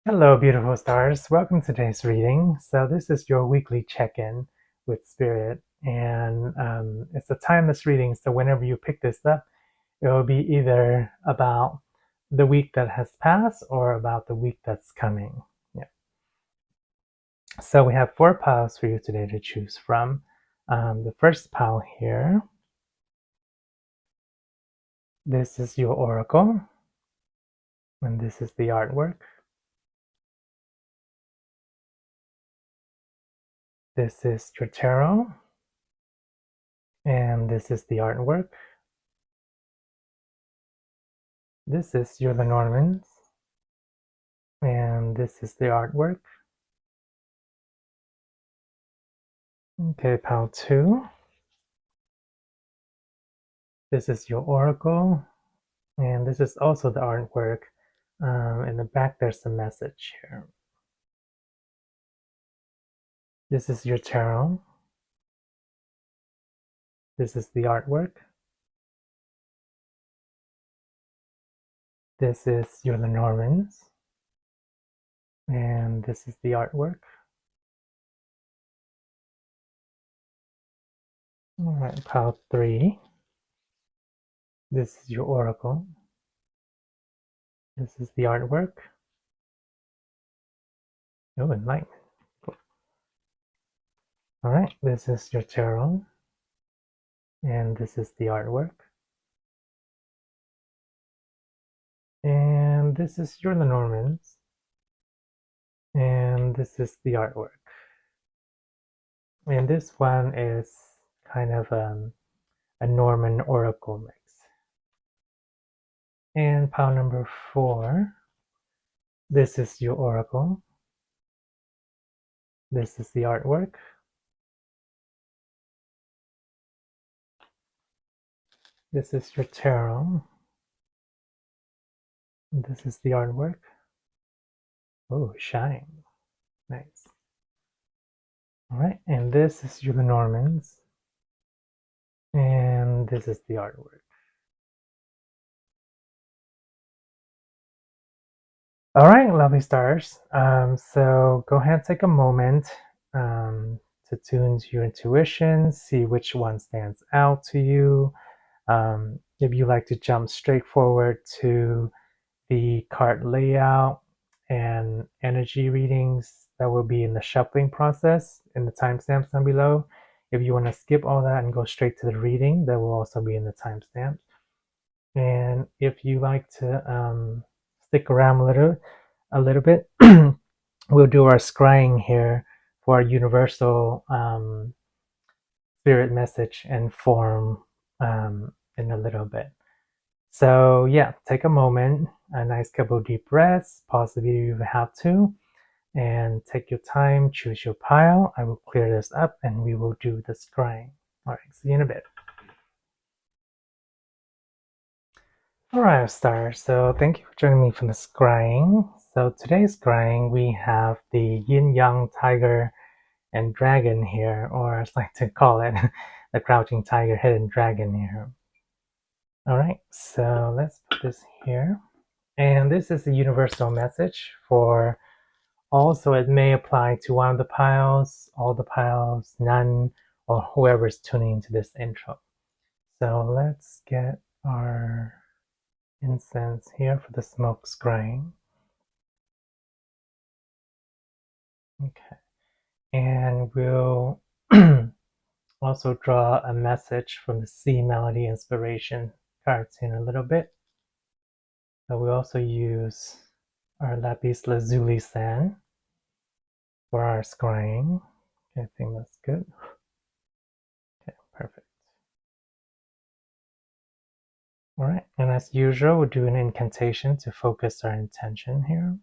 Hello, beautiful stars. Welcome to today's reading. So this is your weekly check-in with Spirit, and it's a timeless reading. So whenever you pick this up, it will be either about the week that has passed or about the week that's coming. Yeah. So we have 4 piles for you today to choose from. The first pile here, this is your oracle, and this is the artwork. This is your tarot, and this is the artwork. This is your Lenormand, and this is the artwork. Okay, pile 2. This is your oracle, and this is also the artwork. In the back, there's a message here. This is your tarot. This is the artwork. This is your Lenormand, and this is the artwork. All right, pile 3. This is your oracle. This is the artwork. Oh, enlightenment. Cool. All right, this is your tarot, and this is the artwork. And this is your Lenormand, and this is the artwork. And this one is kind of a Norman oracle mix. And pile number 4, this is your oracle. This is the artwork. This is your tarot. This is the artwork. Oh, shine. Nice. All right, and this is your Lenormand. And this is the artwork. All right, lovely stars. So go ahead and take a moment to tune to your intuition, see which one stands out to you. If you like to jump straight forward to the card layout and energy readings, that will be in the shuffling process in the timestamps down below. If you want to skip all that and go straight to the reading, that will also be in the timestamps. And if you like to stick around a little bit, we'll do our scrying here for our universal spirit message and form in a little bit. So yeah, take a moment, a nice couple of deep breaths, pause the video if you have to, and take your time, choose your pile. I will clear this up and we will do the scrying. All right, see you in a bit. All right, stars. So thank you for joining me for the scrying. So today's scrying, we have the yin yang tiger and dragon here, or as I like to call it, the crouching tiger, hidden dragon here. All right, so let's put this here. And this is a universal message for all, so it may apply to one of the piles, all the piles, none, or whoever's tuning into this intro. So let's get our incense here for the smoke scrying. Okay, and we'll also draw a message from the Sea Melody Inspiration cards in a little bit. So we also use our lapis lazuli sand for our scrying. Okay, I think that's good. Okay, perfect. All right, and as usual, we'll do an incantation to focus our intention here.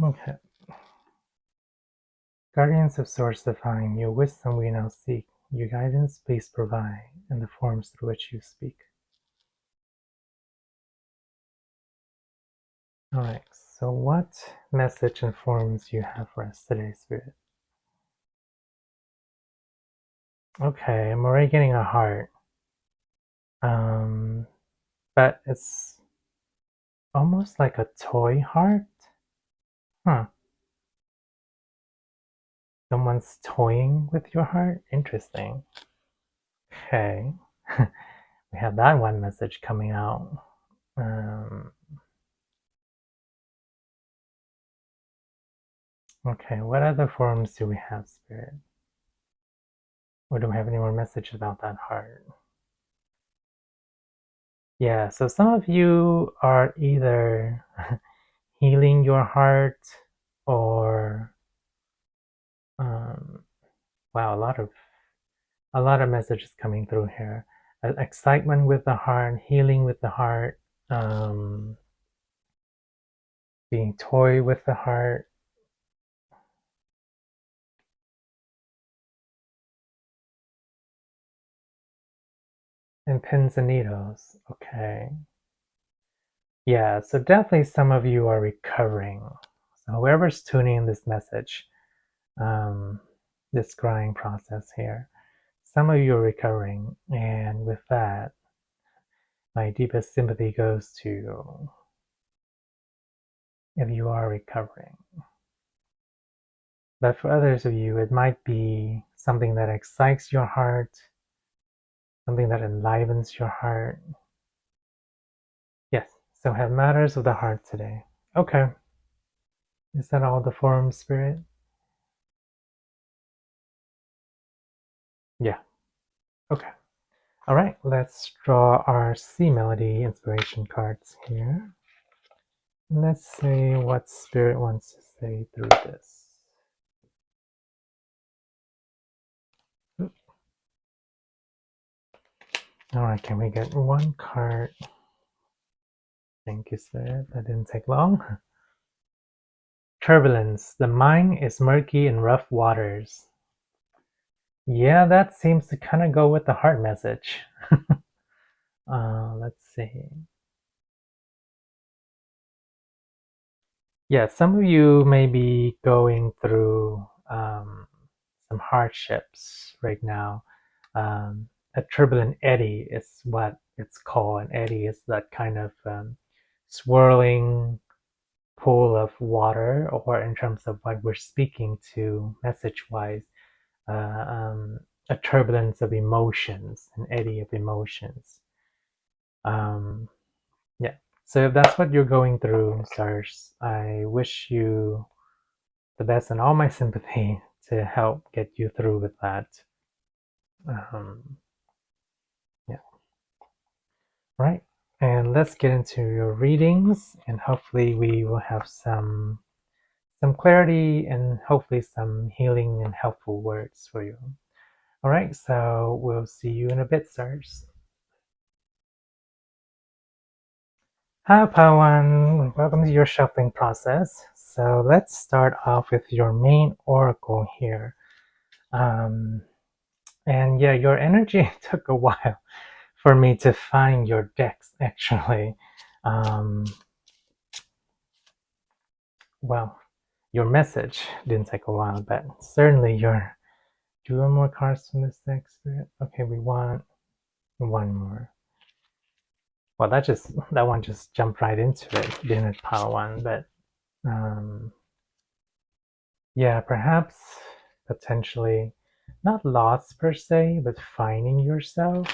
Okay. Guardians of Source Divine, your wisdom we now seek, your guidance please provide in the forms through which you speak. Alright, so what message informs you have for us today, Spirit? Okay, I'm already getting a heart. But it's almost like a toy heart. Huh. Someone's toying with your heart? Interesting. Okay. We have that one message coming out. Okay, what other forms do we have, Spirit? Or do we have any more message about that heart? Yeah, so some of you are either healing your heart or wow, a lot of messages coming through here. Excitement with the heart, healing with the heart, being toy with the heart. And pins and needles. Okay. Yeah, so definitely some of you are recovering. So whoever's tuning in this message, this scrying process here, some of you are recovering. And with that, my deepest sympathy goes to you if you are recovering. But for others of you, it might be something that excites your heart, something that enlivens your heart. Yes, so have matters of the heart today. Okay. Is that all the form, Spirit? Yeah. Okay. All right, let's draw our C Melody inspiration cards here. Let's see what Spirit wants to say through this. All right, can we get one card? Thank you, Spirit. That didn't take long. Turbulence. The mind is murky in rough waters. Yeah, that seems to kind of go with the heart message. Let's see. Yeah, some of you may be going through some hardships right now. A turbulent eddy is what it's called. An eddy is that kind of swirling pool of water, or in terms of what we're speaking to message-wise, uh, um, a turbulence of emotions, an eddy of emotions. Yeah. So if that's what you're going through, stars, I wish you the best and all my sympathy to help get you through with that. Yeah. Right. And let's get into your readings, and hopefully we will have some clarity and hopefully some healing and helpful words for you. All right. So we'll see you in a bit, stars. Hi, Pawan. Welcome to your shuffling process. So let's start off with your main oracle here. And yeah, your energy took a while for me to find your decks, actually. Well, your message didn't take a while, but certainly your... Do you want more cards from this deck, Spirit? Okay, we want one more. Well, that one just jumped right into it, didn't it, Power One? But yeah, perhaps potentially not lost per se, but finding yourself.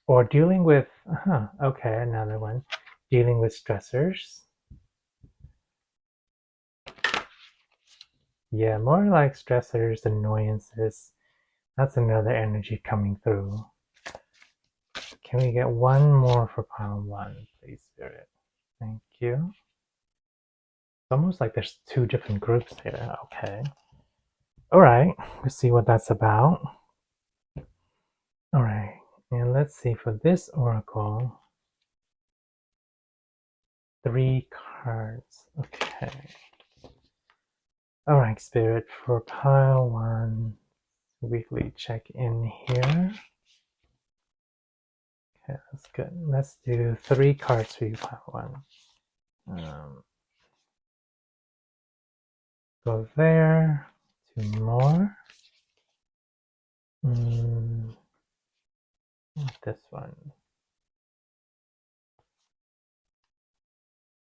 Or dealing with, okay, another one. Dealing with stressors. Yeah, more like stressors, annoyances. That's another energy coming through. Can we get one more for pile one, please, Spirit? Thank you. It's almost like there's two different groups here. Okay. All right, let's see what that's about. All right, and let's see for this oracle. 3 cards. Okay. All right, Spirit, for pile one, weekly check in here. Okay, that's good. Let's do 3 cards for you, pile 1. Go there. 2 more. This one.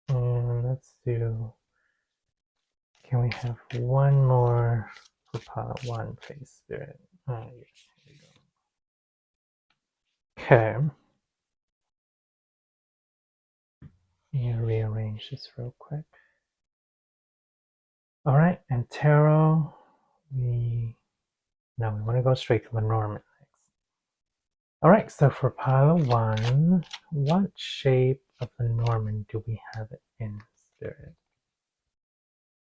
And let's do. Can we have 1 more for pile 1, face spirit? Oh, yes. Here we go. Okay. Let me rearrange this real quick. All right, and tarot. We want to go straight to Lenormand next. All right, so for pile 1, what shape of Lenormand do we have it in spirit?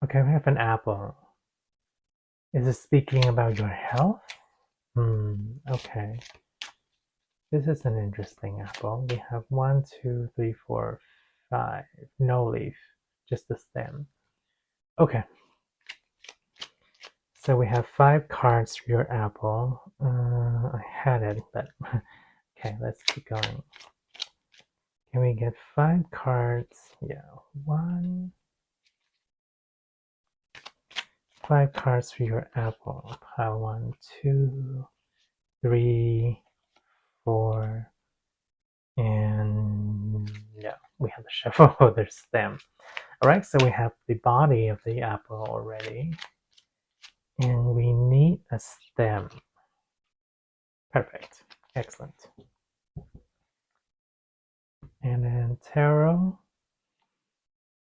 Okay, we have an apple. Is it speaking about your health? Okay. This is an interesting apple. We have 1, 2, 3, 4, 5. No leaf, just the stem. Okay. So we have 5 cards for your apple. I had it, but okay, let's keep going. Can we get 5 cards? Yeah, 5 cards for your apple. Pile 1, 2, 3, 4, and yeah, we have the shuffle. There's stem. All right, so we have the body of the apple already, and we need a stem. Perfect, excellent. And then tarot.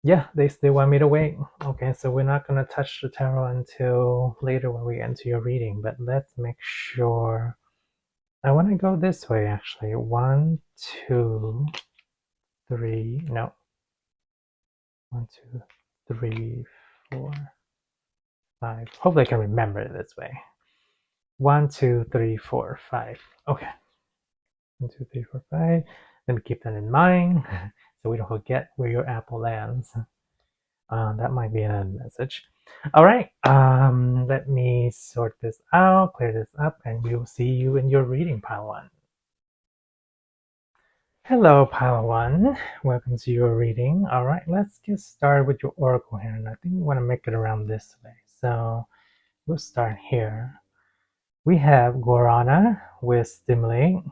Yeah, they still want me to wait. Okay, so we're not going to touch the tarot until later when we get into your reading, but let's make sure. I want to go this way, actually. 1, 2, 3. No. 1, 2, 3, 4, 5. Hopefully I can remember it this way. 1, 2, 3, 4, 5. Okay. 1, 2, 3, 4, 5. Let me keep that in mind so we don't forget where your apple lands. That might be a message. All right, let me sort this out, clear this up, and we will see you in your reading, pile 1. Hello, pile 1. Welcome to your reading. All right, let's get started with your oracle here, and I think we want to make it around this way. So we'll start here. We have Guarana with Stimulate.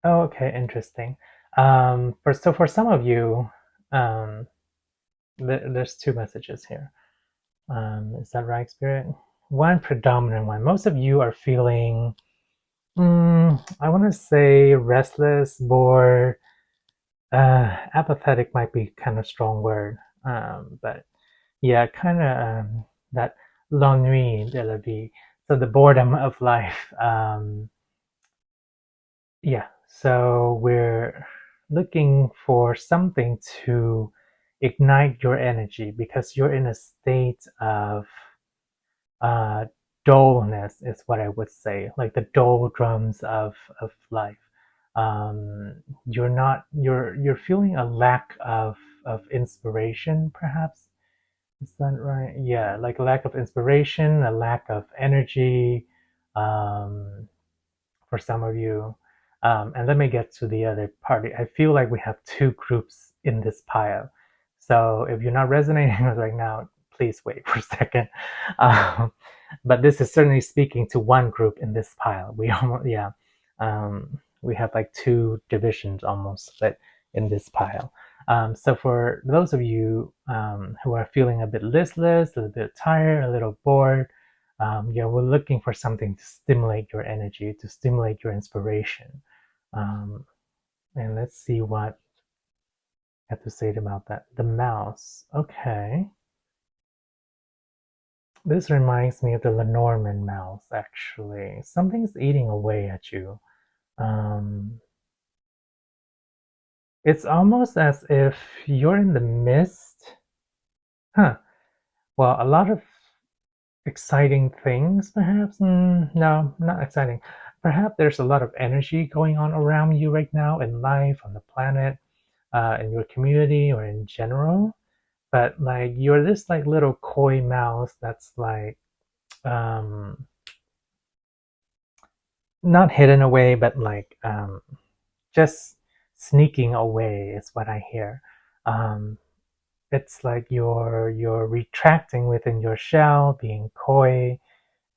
Oh, okay, interesting. For some of you, there's 2 messages here. Is that right, Spirit? One predominant one. Most of you are feeling, I want to say restless, bored, apathetic might be kind of strong word, but yeah, kind of that l'ennui de la vie. So the boredom of life. Yeah, so we're looking for something to ignite your energy because you're in a state of dullness is what I would say, like the doldrums of life. You're feeling a lack of inspiration, perhaps. Is that right? Yeah, like a lack of inspiration, a lack of energy, um, for some of you. And let me get to the other party. I feel like we have 2 groups in this pile. So if you're not resonating with right now, please wait for a second. But this is certainly speaking to 1 group in this pile. We almost, yeah, we have like 2 divisions almost split in this pile. So for those of you who are feeling a bit listless, a little bit tired, a little bored, yeah, we're looking for something to stimulate your energy, to stimulate your inspiration. And let's see what I have to say about that. The mouse. Okay. This reminds me of the Lenormand mouse, actually. Something's eating away at you. It's almost as if you're in the midst. Huh. Well, a lot of exciting things, perhaps? No, not exciting. Perhaps there's a lot of energy going on around you right now in life, on the planet, in your community, or in general. but like you're this like little coy mouse that's like um not hidden away, but like just sneaking away is what I hear. um it's like you're retracting within your shell, being coy,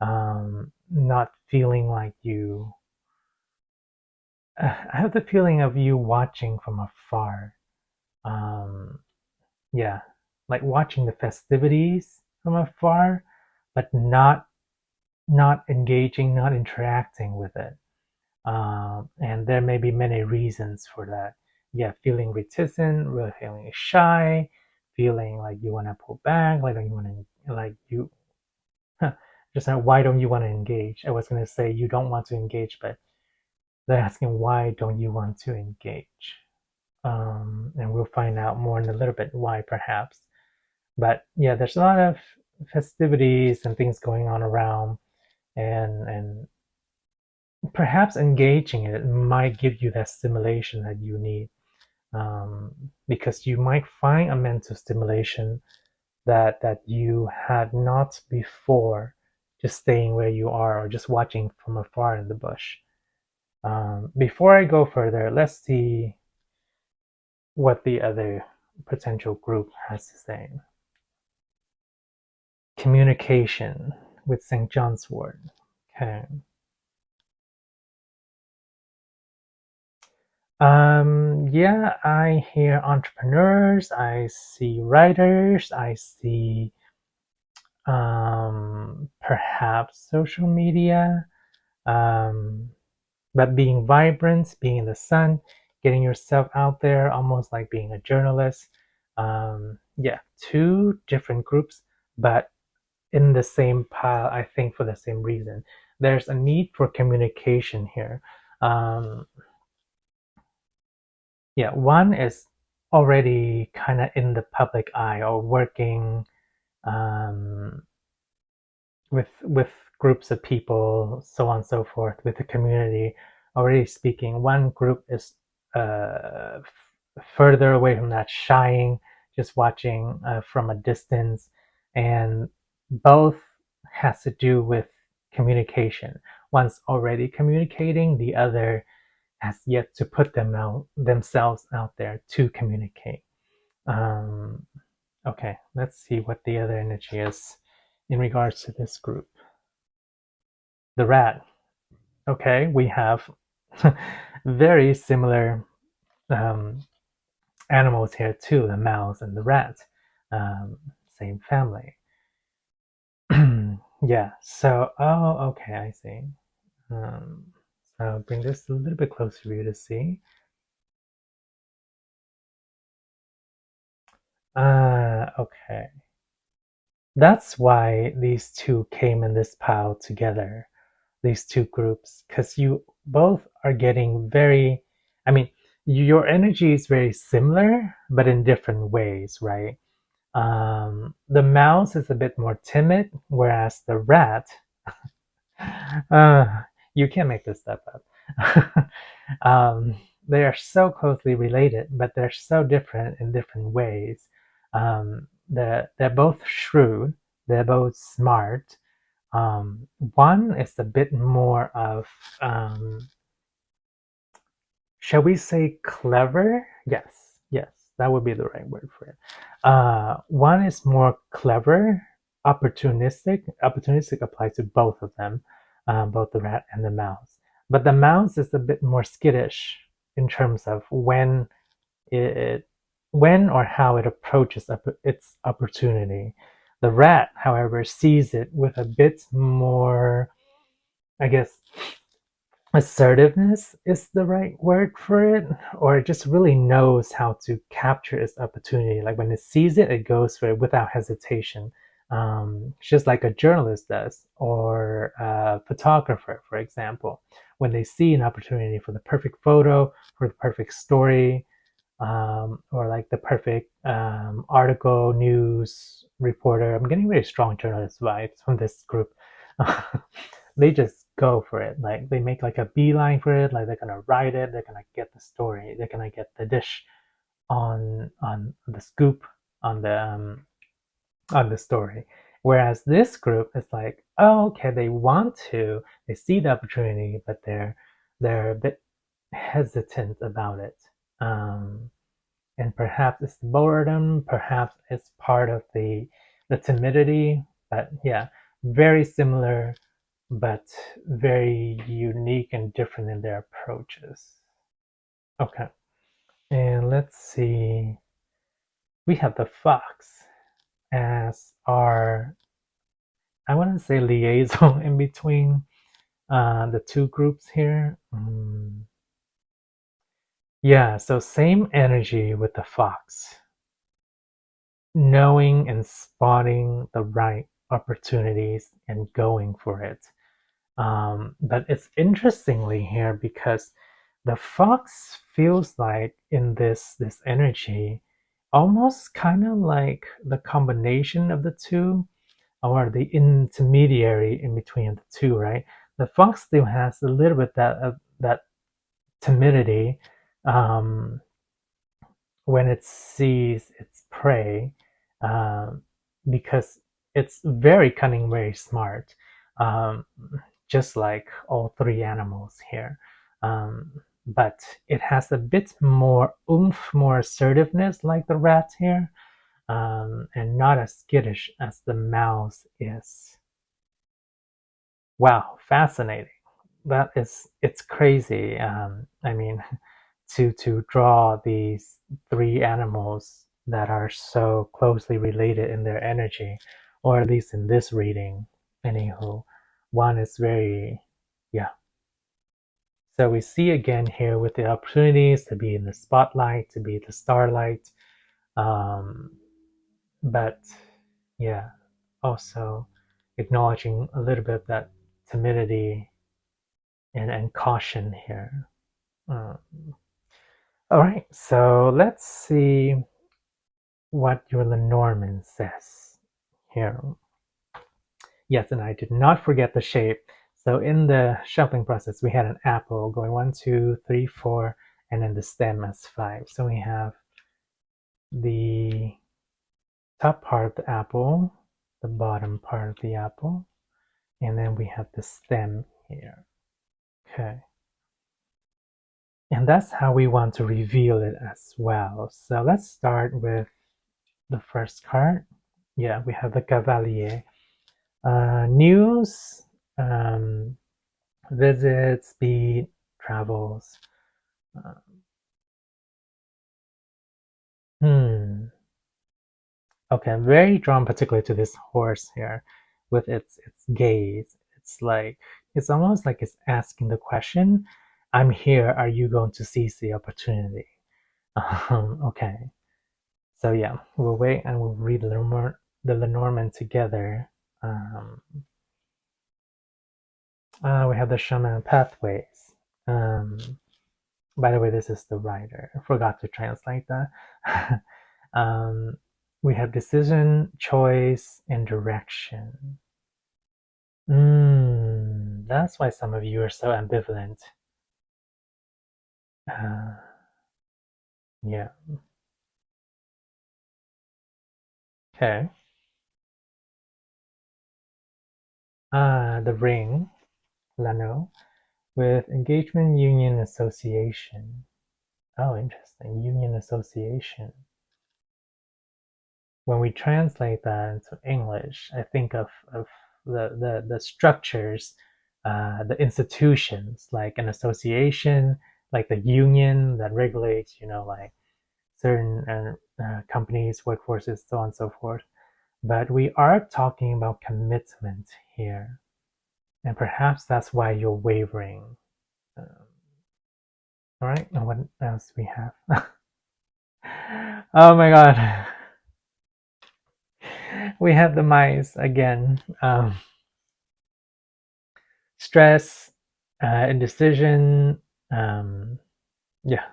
not feeling like you. I have the feeling of you watching from afar. um yeah, like watching the festivities from afar, but not engaging, not interacting with it. And there may be many reasons for that. Yeah, feeling reticent, really feeling shy, feeling like you want to pull back, like you want to, like you, just now, why don't you want to engage? I was going to say you don't want to engage, but they're asking why don't you want to engage? And we'll find out more in a little bit why, perhaps. But yeah, there's a lot of festivities and things going on around, and perhaps engaging in it might give you that stimulation that you need, because you might find a mental stimulation that you had not before, just staying where you are or just watching from afar in the bush. Before I go further, let's see what the other potential group has to say. Communication with St. John's wort. Okay. Yeah, I hear entrepreneurs, I see writers, I see perhaps social media, um, but being vibrant, being in the sun, getting yourself out there, almost like being a journalist. Yeah, two different groups, but in the same pile, I think for the same reason. There's a need for communication here. Um, yeah, one is already kind of in the public eye or working um, with groups of people, so on and so forth, with the community already speaking. One group is further away from that, shying, just watching from a distance, and both has to do with communication. One's already communicating, the other has yet to put themselves out there to communicate. Um, okay, let's see what the other energy is in regards to this group. The rat. Okay, we have very similar um, animals here too, the mouse and the rat. Same family. Yeah, so, oh, okay, I see. Um, so bring this a little bit closer for you to see. Okay. That's why these two came in this pile together, these two groups, because you both are getting very, I mean, your energy is very similar, but in different ways, right? The mouse is a bit more timid, whereas the rat, uh, you can't make this stuff up. They are so closely related, but they're so different in different ways. They're both shrewd, they're both smart. One is a bit more of, shall we say, clever? Yes, yes, that would be the right word for it. One is more clever, opportunistic. Opportunistic applies to both of them, both the rat and the mouse. But the mouse is a bit more skittish in terms of it when or how it approaches its opportunity. The rat, however, sees it with a bit more, I guess, assertiveness is the right word for it, or it just really knows how to capture its opportunity. Like when it sees it, it goes for it without hesitation, just like a journalist does, or a photographer, for example. When they see an opportunity for the perfect photo, for the perfect story, or like the perfect article, news reporter. I'm getting very strong journalist vibes from this group. They just go for it. Like they make like a beeline for it. Like they're gonna write it. They're gonna get the story. They're gonna get the dish on the scoop on the story. Whereas this group is like, oh, okay, they see the opportunity, but they're a bit hesitant about it. Um, and perhaps it's boredom, perhaps it's part of the timidity, but yeah, very similar, but very unique and different in their approaches. Okay, and let's see. We have the fox as our, I want to say, liaison in between the two groups here. Yeah, so same energy with the fox, knowing and spotting the right opportunities and going for it. But it's interestingly here because the fox feels like in this energy, almost kind of like the combination of the two, or the intermediary in between the two, right? The fox still has a little bit that timidity, um, when it sees its prey, um, because it's very cunning, very smart, um, just like all three animals here. Um, but it has a bit more oomph, more assertiveness, like the rat here, and not as skittish as the mouse is. Wow, fascinating. It's crazy. I mean, to draw these three animals that are so closely related in their energy, or at least in this reading. Anywho, one is very, yeah. So we see again here with the opportunities to be in the spotlight, to be the starlight, um, but yeah, also acknowledging a little bit of that timidity and caution here. Um, all right, so let's see what your Lenormand says here. Yes, and I did not forget the shape. So in the shuffling process, we had an apple going 1, 2, 3, 4, and then the stem as 5. So we have the top part of the apple, the bottom part of the apple, and then we have the stem here. Okay. And that's how we want to reveal it as well. So let's start with the first card. Yeah, we have the Cavalier. News, um, visits, speed, travels. Uh, hmm. Okay, I'm very drawn particularly to this horse here with its gaze. It's like it's almost like it's asking the question, I'm here, are you going to seize the opportunity? Okay. So yeah, we'll wait and we'll read the Lenormand together. Um, we have the Shaman Pathways. By the way, this is the writer. I forgot to translate that. um, we have decision, choice, and direction. That's why some of you are so ambivalent. Uh, yeah. Okay. The ring, Lano, with engagement, union, association. Oh, interesting. Union, association. When we translate that into English, I think of the structures, the institutions, like an association, like the union that regulates, like certain companies, workforces, so on and so forth. But we are talking about commitment here, and perhaps that's why you're wavering. All right, and what else we have? Oh my god. We have the mice again. Stress, indecision. Yeah.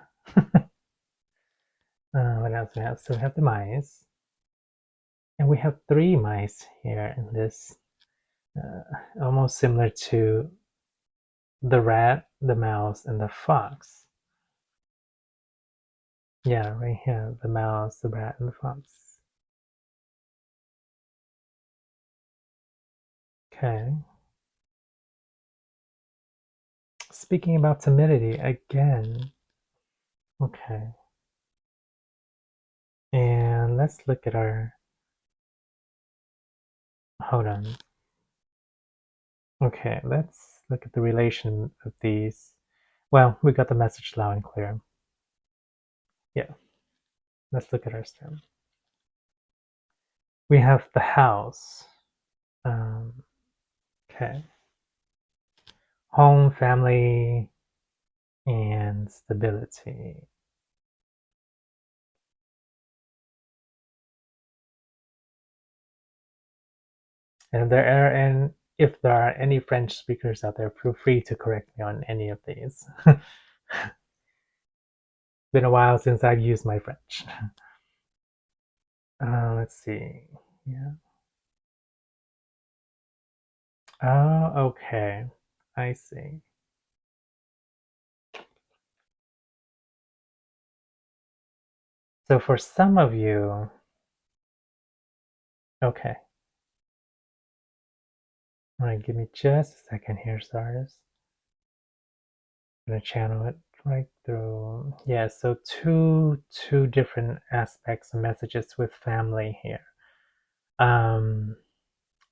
What else we have? So we have the mice, and we have three mice here in this, almost similar to the rat, the mouse, and the fox. Yeah, right here, the mouse, the rat, and the fox. Okay. Speaking about timidity again. Okay. And let's look at our. Hold on. Okay, let's look at the relation of these. Well, we got the message loud and clear. Yeah, let's look at our stem. We have the house. Okay. Home, family, and stability. And if there are any French speakers out there, feel free to correct me on any of these. Been a while since I've used my French. Let's see. Yeah. Oh, okay. I see. So for some of you, okay. All right, give me just a second here, Stardust. I'm gonna channel it right through. Yeah, so two different aspects and messages with family here. Um,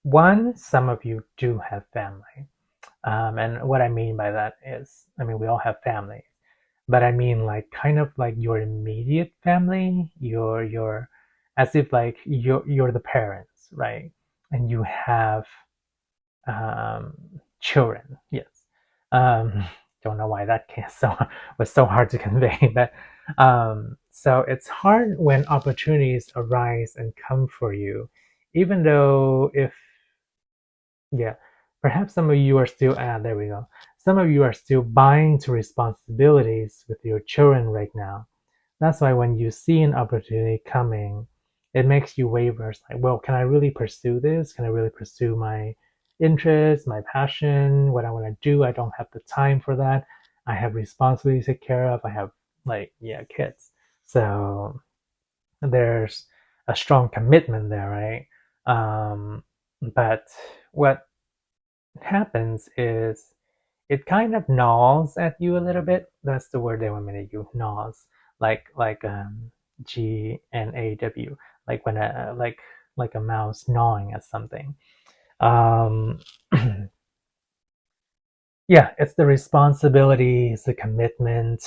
One, some of you do have family. And what I mean by that is, I mean, we all have families, but I mean like kind of like your immediate family, your as if like you're the parents, right? And you have um, children. Yes. Um, don't know why that was so hard to convey, but so it's hard when opportunities arise and come for you, even though if yeah, perhaps some of you are still, there we go. Some of you are still buying to responsibilities with your children right now. That's why when you see an opportunity coming, it makes you waver. It's like, well, can I really pursue this? Can I really pursue my interest, my passion, what I want to do? I don't have the time for that. I have responsibilities to take care of. I have kids. So there's a strong commitment there, right? But what happens is it kind of gnaws at you a little bit. That's the word they want me to use, gnaws, like GNAW, like when like a mouse gnawing at something. Um, yeah, it's the responsibility, it's the commitment,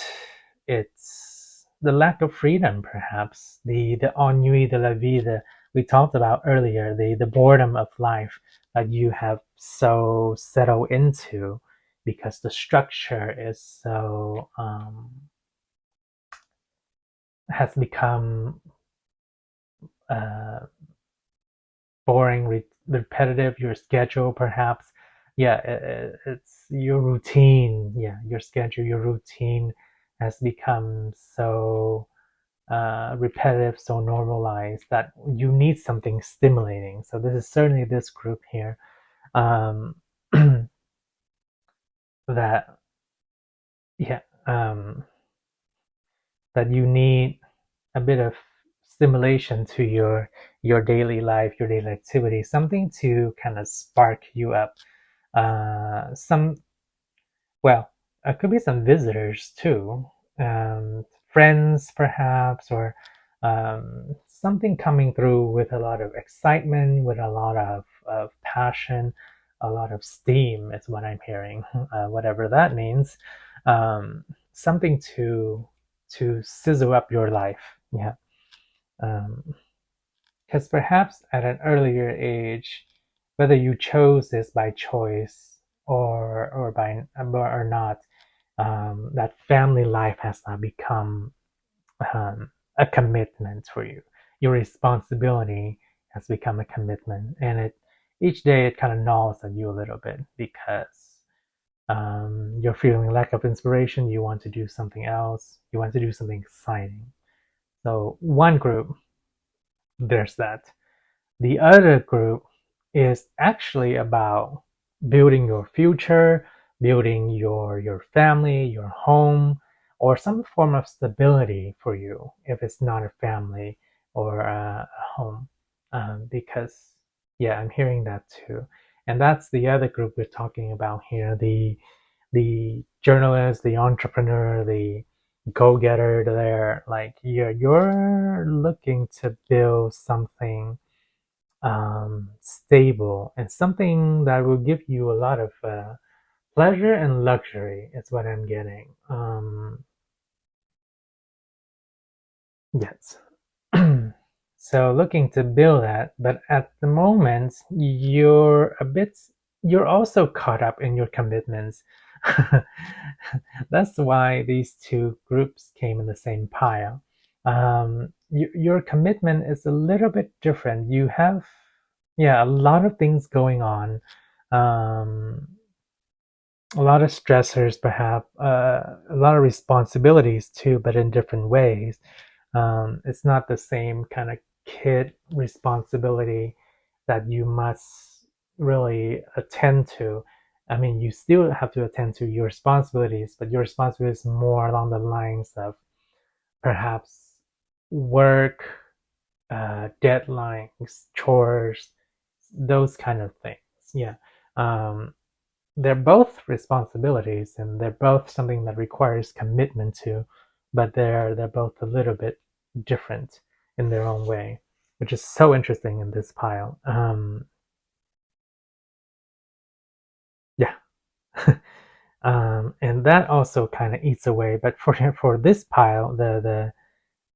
it's the lack of freedom, perhaps the ennui de la vie that we talked about earlier, the boredom of life that you have so settled into because the structure is so has become uh, boring, repetitive. Your schedule, perhaps, yeah, it's your routine. Yeah, your schedule, your routine has become so repetitive, so normalized that you need something stimulating. So this is certainly this group here um, that yeah that you need a bit of stimulation to your daily life, your daily activity, something to kind of spark you up. Some well, it could be some visitors too, friends perhaps, or something coming through with a lot of excitement, with a lot of passion, a lot of steam is what I'm hearing, whatever that means. Something to sizzle up your life. Yeah. Because perhaps at an earlier age, whether you chose this by choice or not, that family life has now become a commitment for you. Your responsibility has become a commitment, and each day it kind of gnaws at you a little bit because you're feeling lack of inspiration. You want to do something else. You want to do something exciting. So one group, there's that. The other group is actually about building your future, building your family, your home, or some form of stability for you if it's not a family or a home. Because, yeah, I'm hearing that too. And that's the other group we're talking about here, the journalist, the entrepreneur, the go-getter. There, like you're looking to build something stable and something that will give you a lot of pleasure and luxury. Is what I'm getting. Yes. So looking to build that, but at the moment you're also caught up in your commitments. That's why these two groups came in the same pile. Your commitment is a little bit different. You have, yeah, a lot of things going on, um, a lot of stressors, perhaps, a lot of responsibilities too, but in different ways. It's not the same kind of kid responsibility that you must really attend to. I mean, you still have to attend to your responsibilities, but your responsibility is more along the lines of perhaps work, deadlines, chores, those kind of things. Yeah. Um, they're both responsibilities and they're both something that requires commitment to, but they're both a little bit different in their own way, which is so interesting in this pile. Yeah. And that also kind of eats away, but for this pile, the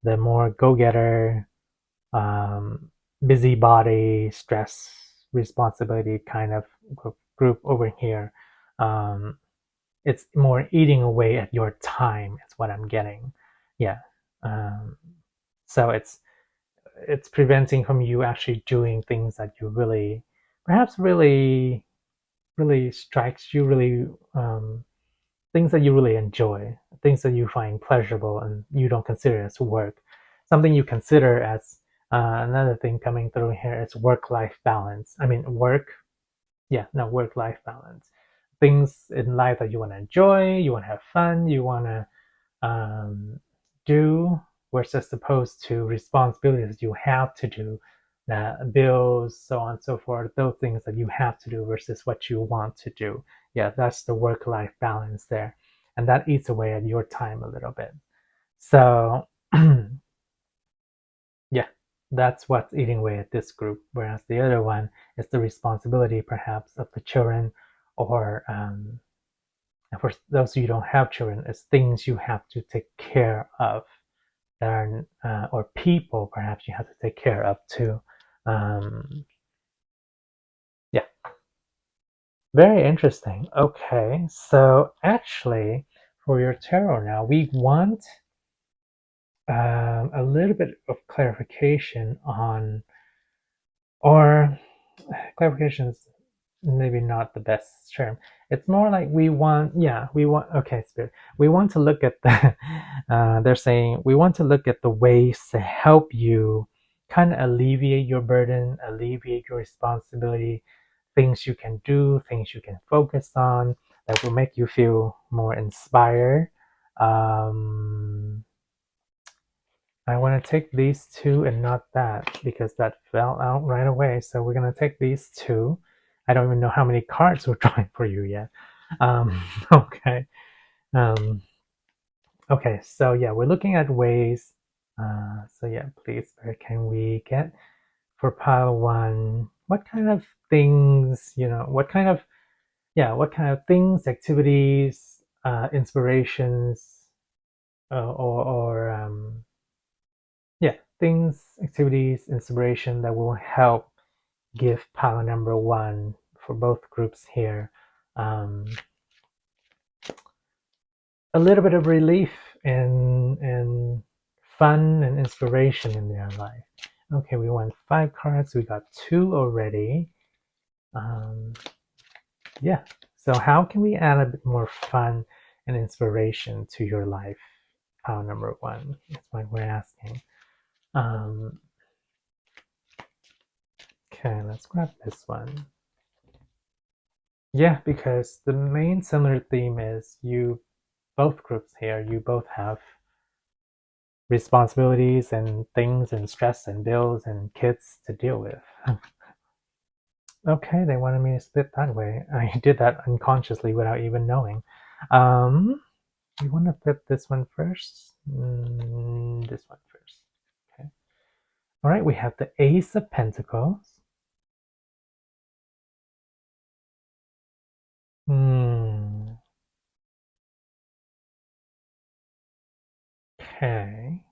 more go-getter, um, busybody, stress, responsibility kind of group over here, um, it's more eating away at your time is what I'm getting. Yeah. um, so it's preventing from you actually doing things that you really perhaps really strikes you, really things that you really enjoy, things that you find pleasurable and you don't consider as work. Something you consider as another thing coming through here is work-life balance. I mean, work-life balance. Things in life that you want to enjoy, you want to have fun, you want to do, versus opposed to responsibilities you have to do, bills, so on and so forth, those things that you have to do versus what you want to do. Yeah, that's the work-life balance there. And that eats away at your time a little bit. So yeah, that's what's eating away at this group. Whereas the other one is the responsibility perhaps of the children, or and for those of you who don't have children, it's things you have to take care of, that are, or people perhaps you have to take care of too. Yeah, very interesting. Okay, so actually, for your tarot now, we want a little bit of clarification on, or clarification is maybe not the best term. It's more like okay, Spirit. We want to look at the, they're saying we want to look at the ways to help you kind of alleviate your burden, alleviate your responsibility, things you can do, things you can focus on that will make you feel more inspired. Um, I want to take these two and not that because that fell out right away. So we're going to take these two. I don't even know how many cards we're drawing for you yet. Okay. Um, okay, so yeah, we're looking at ways. So yeah, please, where can we get for pile one? What kind of things, what kind of things, activities, inspirations, or yeah, things, activities, inspiration that will help give pile number one for both groups here a little bit of relief and fun and inspiration in their life. Okay, we won 5 cards. We got 2 already. Yeah. So how can we add a bit more fun and inspiration to your life? Pile number one. That's what we're asking. Okay, let's grab this one. Yeah, because the main similar theme is both groups here, you both have responsibilities and things and stress and bills and kids to deal with. Okay, they wanted me to split that way. I did that unconsciously without even knowing. You want to flip this one first? This one first. Okay. All right, we have the Ace of Pentacles. Okay.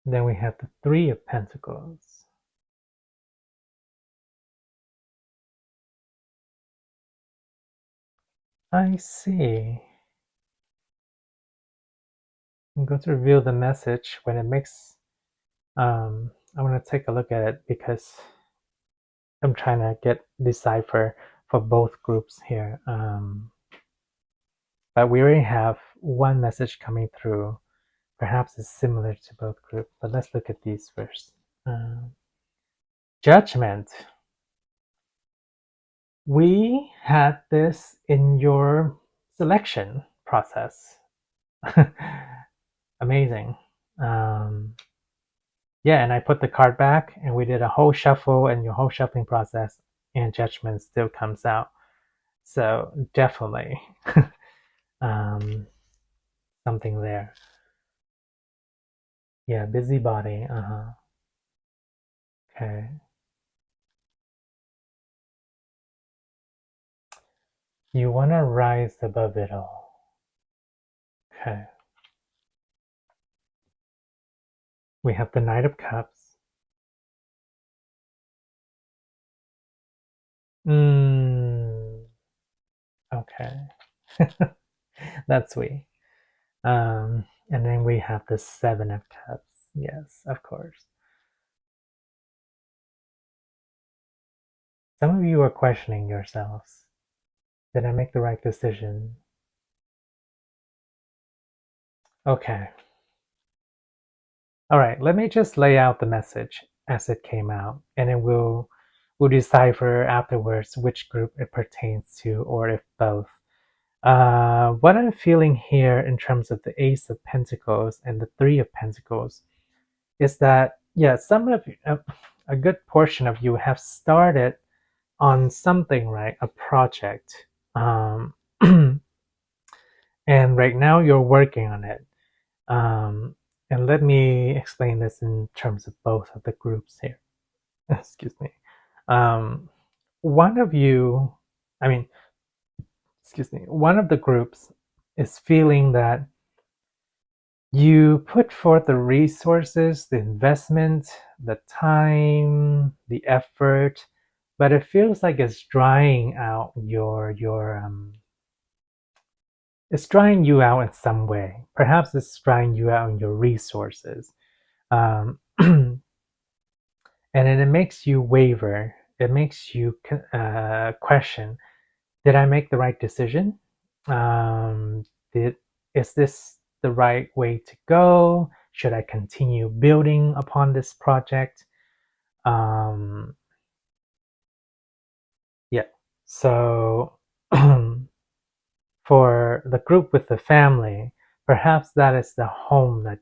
Then we have the Three of Pentacles. I see. I'm going to reveal the message when it makes. I want to take a look at it because I'm trying to decipher for both groups here. But we already have one message coming through. Perhaps it's similar to both groups, but let's look at these first. Judgment. We had this in your selection process. Amazing. Yeah, and I put the card back and we did a whole shuffle and your whole shuffling process and judgment still comes out. So definitely something there. Yeah, busybody. Okay. You want to rise above it all. Okay. We have the Knight of Cups. Okay. That's sweet. And then we have the Seven of Cups. Yes, of course. Some of you are questioning yourselves. Did I make the right decision? Okay. All right, let me just lay out the message as it came out, and then we'll decipher afterwards which group it pertains to, or if both. What I'm feeling here in terms of the Ace of Pentacles and the Three of Pentacles is that, yeah, some of you, a good portion of you have started on something, right? A project. And right now you're working on it. And let me explain this in terms of both of the groups here. Excuse me. One of you, I mean, excuse me, one of the groups is feeling that you put forth the resources, the investment, the time, the effort, but it feels like it's drying out it's drying you out in some way. Perhaps it's drying you out in your resources. And then it makes you waver. It makes you question, did I make the right decision? Is this the right way to go? Should I continue building upon this project? Yeah. So for the group with the family, perhaps that is the home that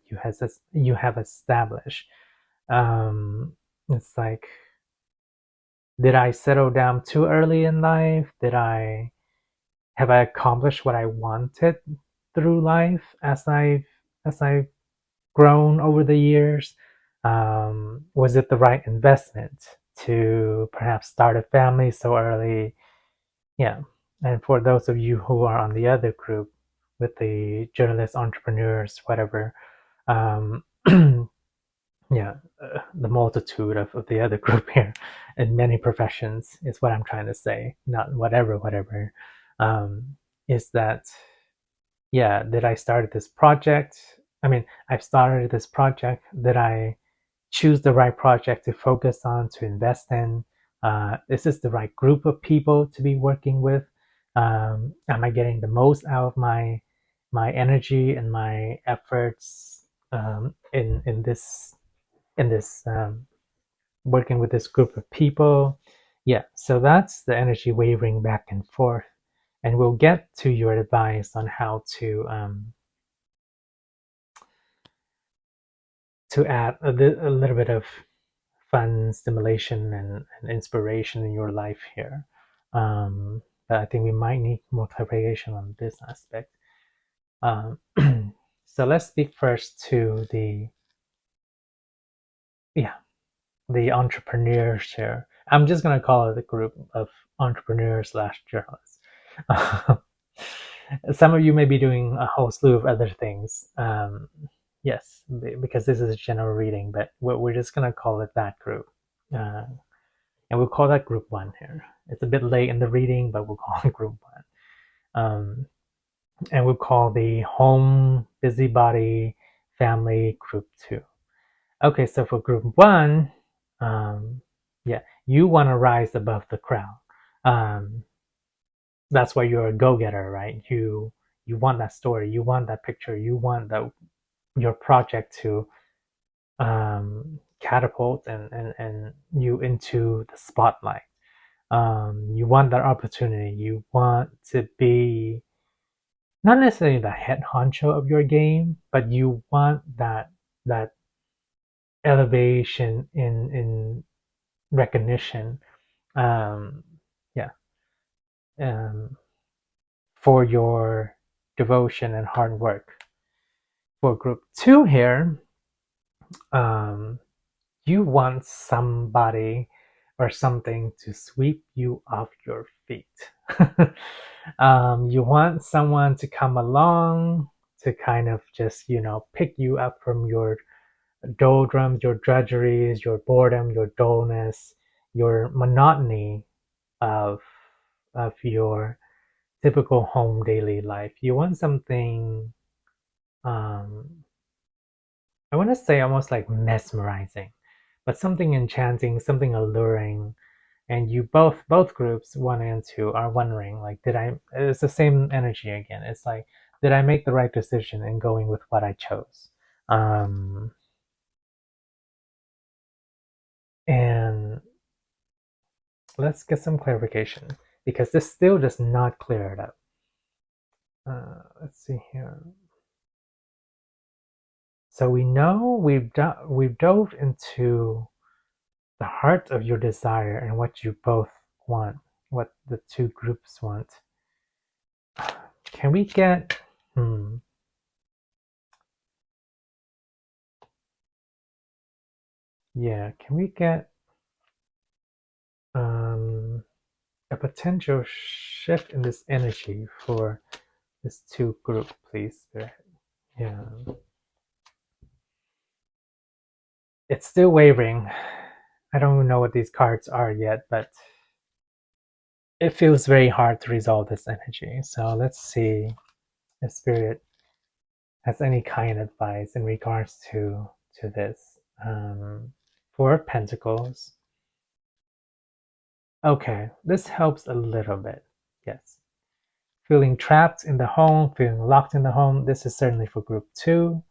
you have established. It's like, did I settle down too early in life? Have I accomplished what I wanted through life as I've grown over the years? Was it the right investment to perhaps start a family so early? Yeah. And for those of you who are on the other group with the journalists, entrepreneurs, whatever, um, yeah, the multitude of the other group here in many professions is what I'm trying to say, not whatever, is that, yeah, did I start this project? I mean, I've started this project. Did I choose the right project to focus on, to invest in? Is this the right group of people to be working with? Am I getting the most out of my energy and my efforts in this working with this group of people? Yeah, so that's the energy wavering back and forth, and we'll get to your advice on how to add a little bit of fun stimulation and inspiration in your life here. But I think we might need more clarification on this aspect. So let's speak first to the entrepreneurs here. I'm just gonna call it a group of entrepreneurs slash journalists. Some of you may be doing a whole slew of other things. Yes, because this is a general reading, but we're just gonna call it that group. And we'll call that group 1 here. It's a bit late in the reading, but we'll call it group 1. And we'll call the home busybody family group 2. Okay, so for group 1, you want to rise above the crowd. That's why you're a go-getter, right? You want that story, you want that picture, you want your project to catapult and you into the spotlight. You want that opportunity. You want to be not necessarily the head honcho of your game, but you want that elevation in recognition. Yeah. For your devotion and hard work. For group 2 here, you want somebody or something to sweep you off your feet. You want someone to come along to kind of just, pick you up from your doldrums, your drudgeries, your boredom, your dullness, your monotony of your typical home daily life. You want something, I want to say almost like mesmerizing, but something enchanting, something alluring. And you both groups 1 and 2 are wondering, like, it's the same energy again. It's like, did I make the right decision in going with what I chose? And let's get some clarification, because this still does not clear it up. Let's see here. So we know we've dove into the heart of your desire and what you both want, what the 2 groups want. Can we get can we get a potential shift in this energy for this 2 group, please? Yeah. It's still wavering. I don't know what these cards are yet, but it feels very hard to resolve this energy. So let's see if Spirit has any kind of advice in regards to this. 4 of Pentacles. Okay, this helps a little bit. Yes. Feeling trapped in the home, feeling locked in the home. This is certainly for group 2.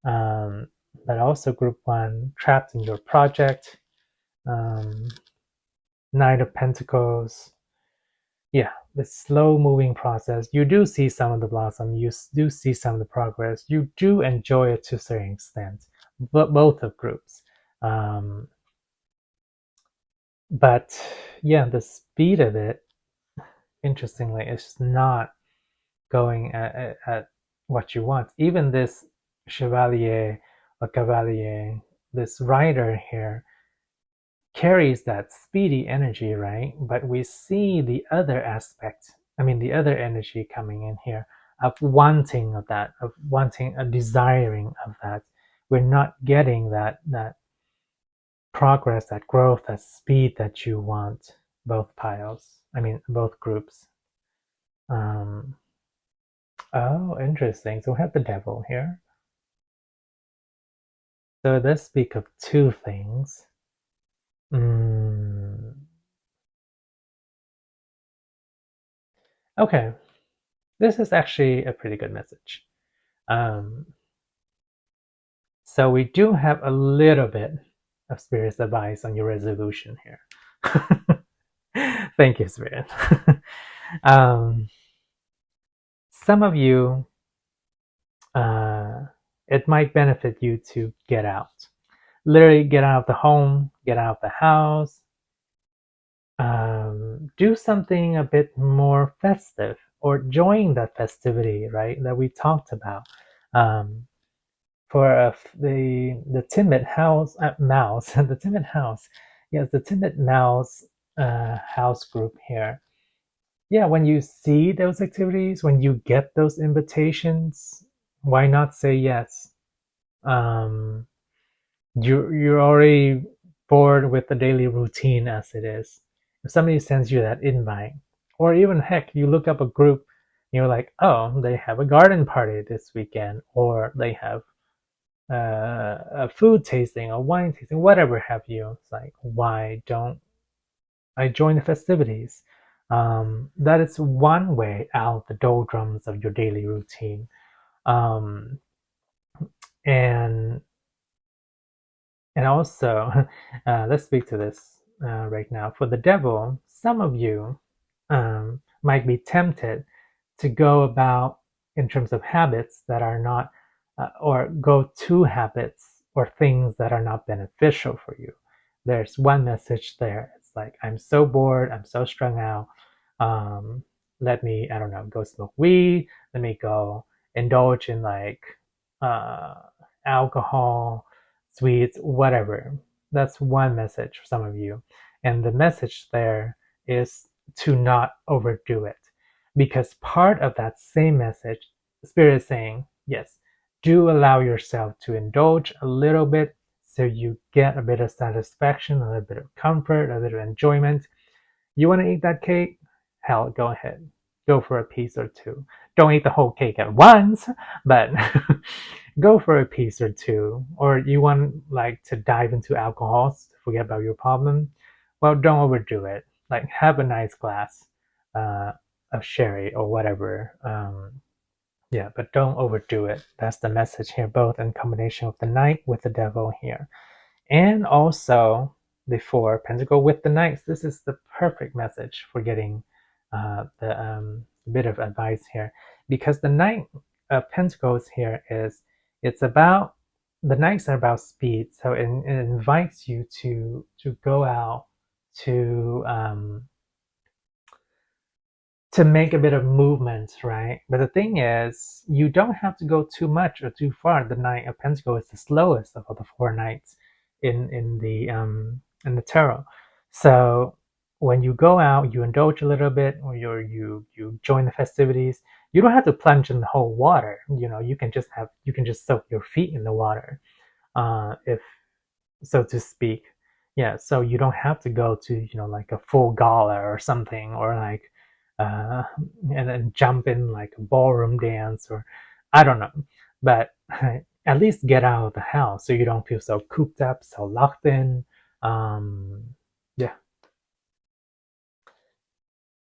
But also group 1, trapped in your project. Knight of Pentacles. Yeah, the slow moving process. You do see some of the blossom. You do see some of the progress. You do enjoy it to a certain extent, but both of groups. But yeah, the speed of it, interestingly, is not going at what you want. Even this Chevalier or Cavalier, this rider here, carries that speedy energy, right? But we see the other aspect, the other energy coming in here of wanting of that, of wanting a desiring of that. We're not getting that progress, that growth, that speed that you want, both both groups. Oh, interesting. So we have the devil here. So let's speak of 2 things. Okay, this is actually a pretty good message. So we do have a little bit of Spirit's advice on your resolution here. Thank you, Spirit. Some of you, it might benefit you to get out. literally get out of the home, get out of the house, do something a bit more festive or join that festivity, right? That we talked about. Um, for the timid house mouse, the timid house, yes, the timid mouse house group here. Yeah, when you see those activities, when you get those invitations, why not say yes? Um, you're already bored with the daily routine as it is. If somebody sends you that invite, or even heck, you look up a group, and you're like, oh, they have a garden party this weekend, or they have a food tasting, a wine tasting, whatever have you. It's like, why don't I join the festivities? That is one way out of the doldrums of your daily routine. Um, and And also, let's speak to this right now. For the devil, some of you might be tempted to go about in terms of habits that are not, or go to habits or things that are not beneficial for you. There's one message there. It's like, I'm so bored, I'm so strung out. Um, Let me, I don't know, go smoke weed. Let me go indulge in like uh, alcohol, sweets, whatever. That's one message for some of you. And the message there is to not overdo it. Because part of that same message, Spirit is saying, yes, do allow yourself to indulge a little bit so you get a bit of satisfaction, a little bit of comfort, a little enjoyment. You want to eat that cake? Hell, go ahead. Go for a piece or two. Don't eat the whole cake at once, but go for a piece or two. Or you want like to dive into alcohols, forget about your problem? Well, don't overdo it. Like have a nice glass uh, of sherry or whatever. Yeah, but don't overdo it. That's the message here, both in combination with the knight with the devil here. And also the four pentacle with the knights. This is the perfect message for getting the bit of advice here, because the knight of pentacles here is, it's about, the knights are about speed, so it invites you to go out to make a bit of movement, right? But the thing is, you don't have to go too much or too far. The Knight of Pentacles is the slowest of all the four knights in the tarot. So when you go out, you indulge a little bit, or you join the festivities. You don't have to plunge in the whole water. You know, you can just soak your feet in the water, if so to speak. Yeah, so you don't have to go to, like a full gala or something, or like uh, and then jump in like a ballroom dance, or I don't know. But at least get out of the house so you don't feel so cooped up, so locked in. Yeah,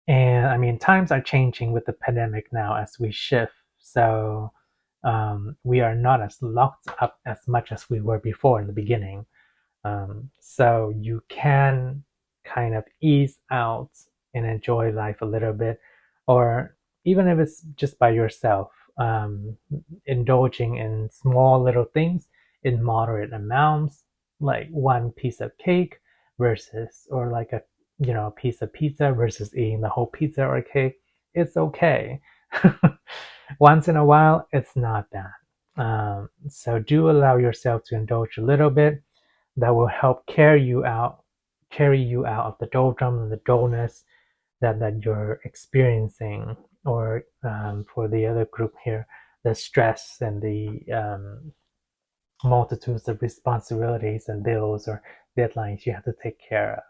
and I mean, times are changing with the pandemic now as we shift. So we are not as locked up as much as we were before in the beginning. So you can kind of ease out and enjoy life a little bit, or even if it's just by yourself, indulging in small little things in moderate amounts, like one piece of cake versus, or like a piece of pizza versus eating the whole pizza or cake. It's okay. Once in a while, it's not bad. So do allow yourself to indulge a little bit. That will help carry you out of the doldrum and the dullness that you're experiencing, or for the other group here, the stress and the multitudes of responsibilities and bills or deadlines you have to take care of.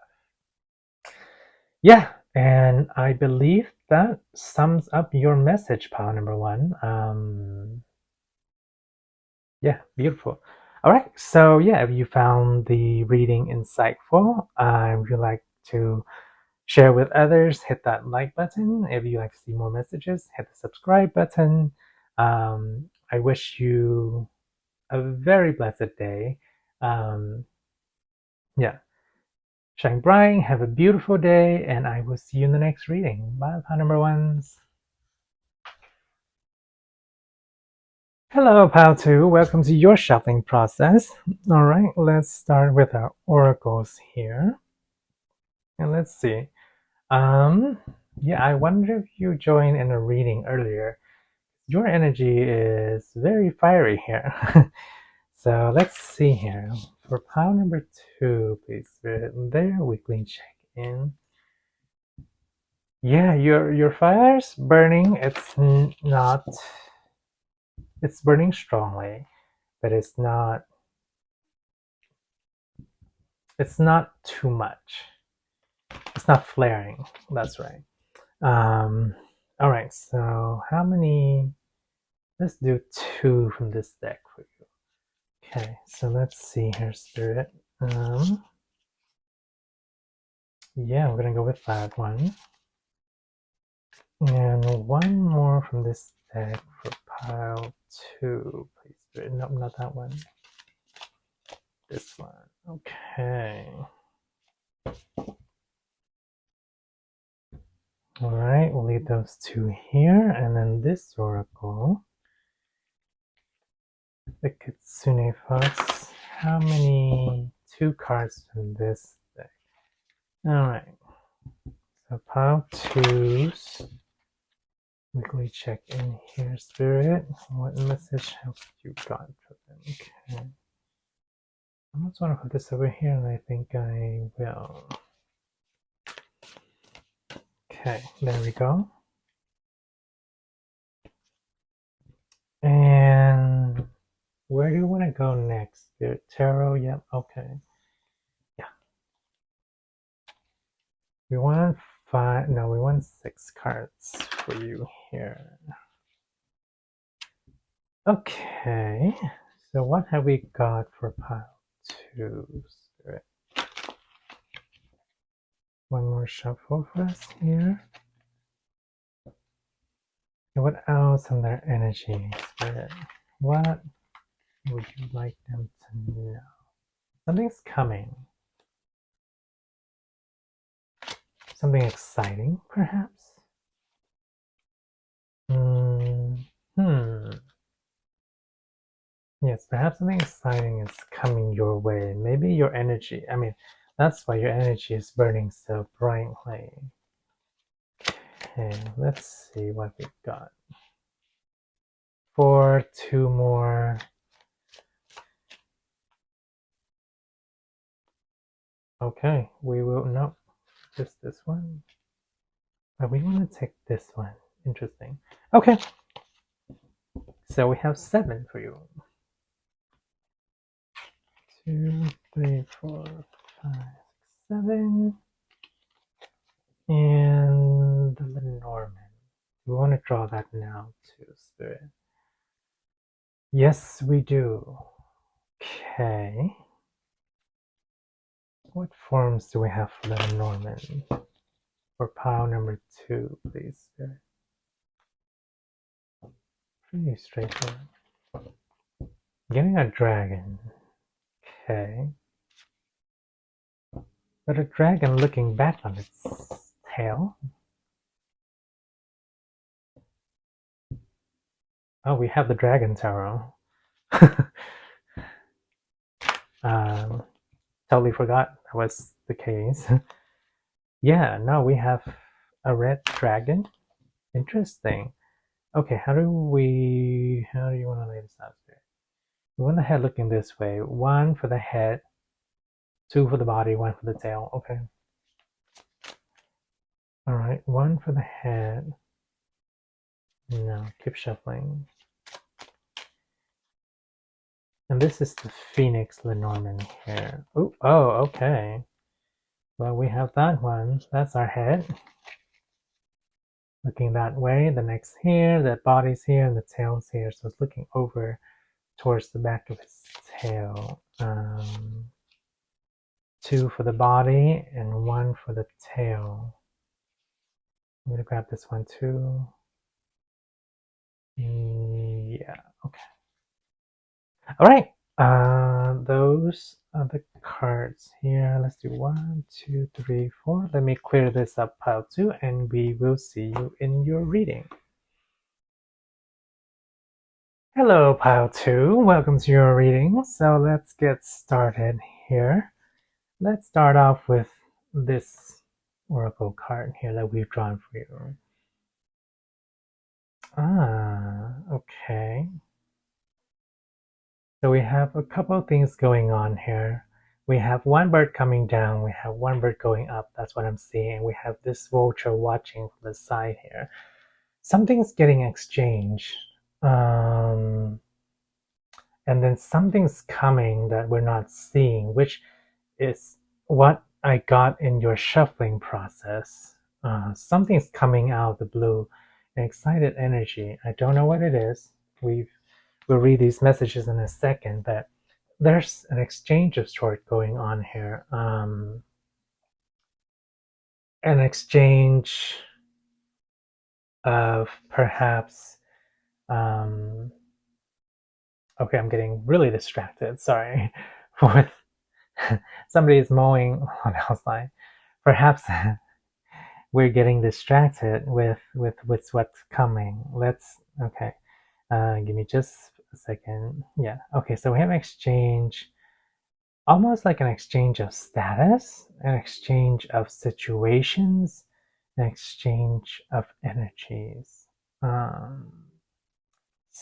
Yeah, and I believe that sums up your message, pile number one. Yeah, beautiful. All right, so yeah, if you found the reading insightful, if you'd like to share with others, hit that like button. If you like to see more messages, hit the subscribe button. I wish you a very blessed day. Um, yeah, shine bright, have a beautiful day, and I will see you in the next reading. Bye, number ones. Hello, pile 2. Welcome to your shuffling process. All right, let's start with our oracles here. And let's see. Yeah, I wonder if you joined in a reading earlier. Your energy is very fiery here. So let's see here. For pile number 2, please, their weekly check-in. Yeah, your fire's burning. It's burning strongly, but it's not too much. It's not flaring. That's right. All right. So how many? Let's do 2 from this deck for you. Okay. So let's see here, Spirit. Yeah, we're gonna go with that one, and one more from this deck for pile 2, please, Spirit. Nope, not that one. This one. Okay. All right, we'll leave those 2 here, and then this oracle, the Kitsune Fox. How many 2 cards from this deck? All right, so pile 2's weekly check in here, Spirit. What message have you got for them? Okay, I almost want to put this over here, and I think I will. Okay, there we go. And where do you want to go next? Spirit Tarot? Yep, okay. Yeah. We want 5, no, we want 6 cards for you here. Okay, so what have we got for pile 2, Spirit? One more shuffle for us here. And what else on their energy, Spirit? What would you like them to know? Something's coming. Something exciting, perhaps? Yes, perhaps something exciting is coming your way. Maybe your energy. I mean, that's why your energy is burning so brightly. Okay, let's see what we got. For 2 more. Okay, we will, no, just this one. But we want to take this one. Interesting. Okay, so we have 7 for you. 2, 3, 4, 5, 7. And the Lenormand. We want to draw that now too, Spirit. Yes, we do. Okay. What forms do we have for the Lenormand? For pile number 2, please, Spirit. Pretty straightforward. Getting a dragon. Okay. But a dragon looking back on its tail. Oh, we have the dragon tarot. Totally forgot that was the case. Yeah, now we have a red dragon. Interesting. Okay, how do you want to lay this out there? We want the head looking this way. 1 for the head, 2 for the body, 1 for the tail. Okay. All right, 1 for the head. No, keep shuffling. And this is the Phoenix Lenormand here. Oh, okay. Well, we have that one. That's our head. Looking that way. The neck's here, the body's here, and the tail's here. So it's looking over towards the back of his tail. 2 for the body and 1 for the tail. I'm gonna grab this one too. Yeah, okay. All right, those are the cards here. Let's do 1, 2, 3, 4. Let me clear this up, pile 2, and we will see you in your reading. Hello, Pile 2. Welcome to your reading. So let's get started here. Let's start off with this oracle card here that we've drawn for you. Okay. So we have a couple of things going on here. We have one bird coming down. We have one bird going up. That's what I'm seeing. We have this vulture watching from the side here. Something's getting exchanged. And then something's coming that we're not seeing, which is what I got in your shuffling process. Something's coming out of the blue, an excited energy. I don't know what it is. We'll read these messages in a second, but there's an exchange of sort going on here. An exchange of perhaps. Okay, I'm getting really distracted. Sorry, with somebody is mowing on outside. Perhaps we're getting distracted with what's coming. Okay. Give me just a second. Yeah. Okay. So we have an exchange, almost like an exchange of status, an exchange of situations, an exchange of energies. Um,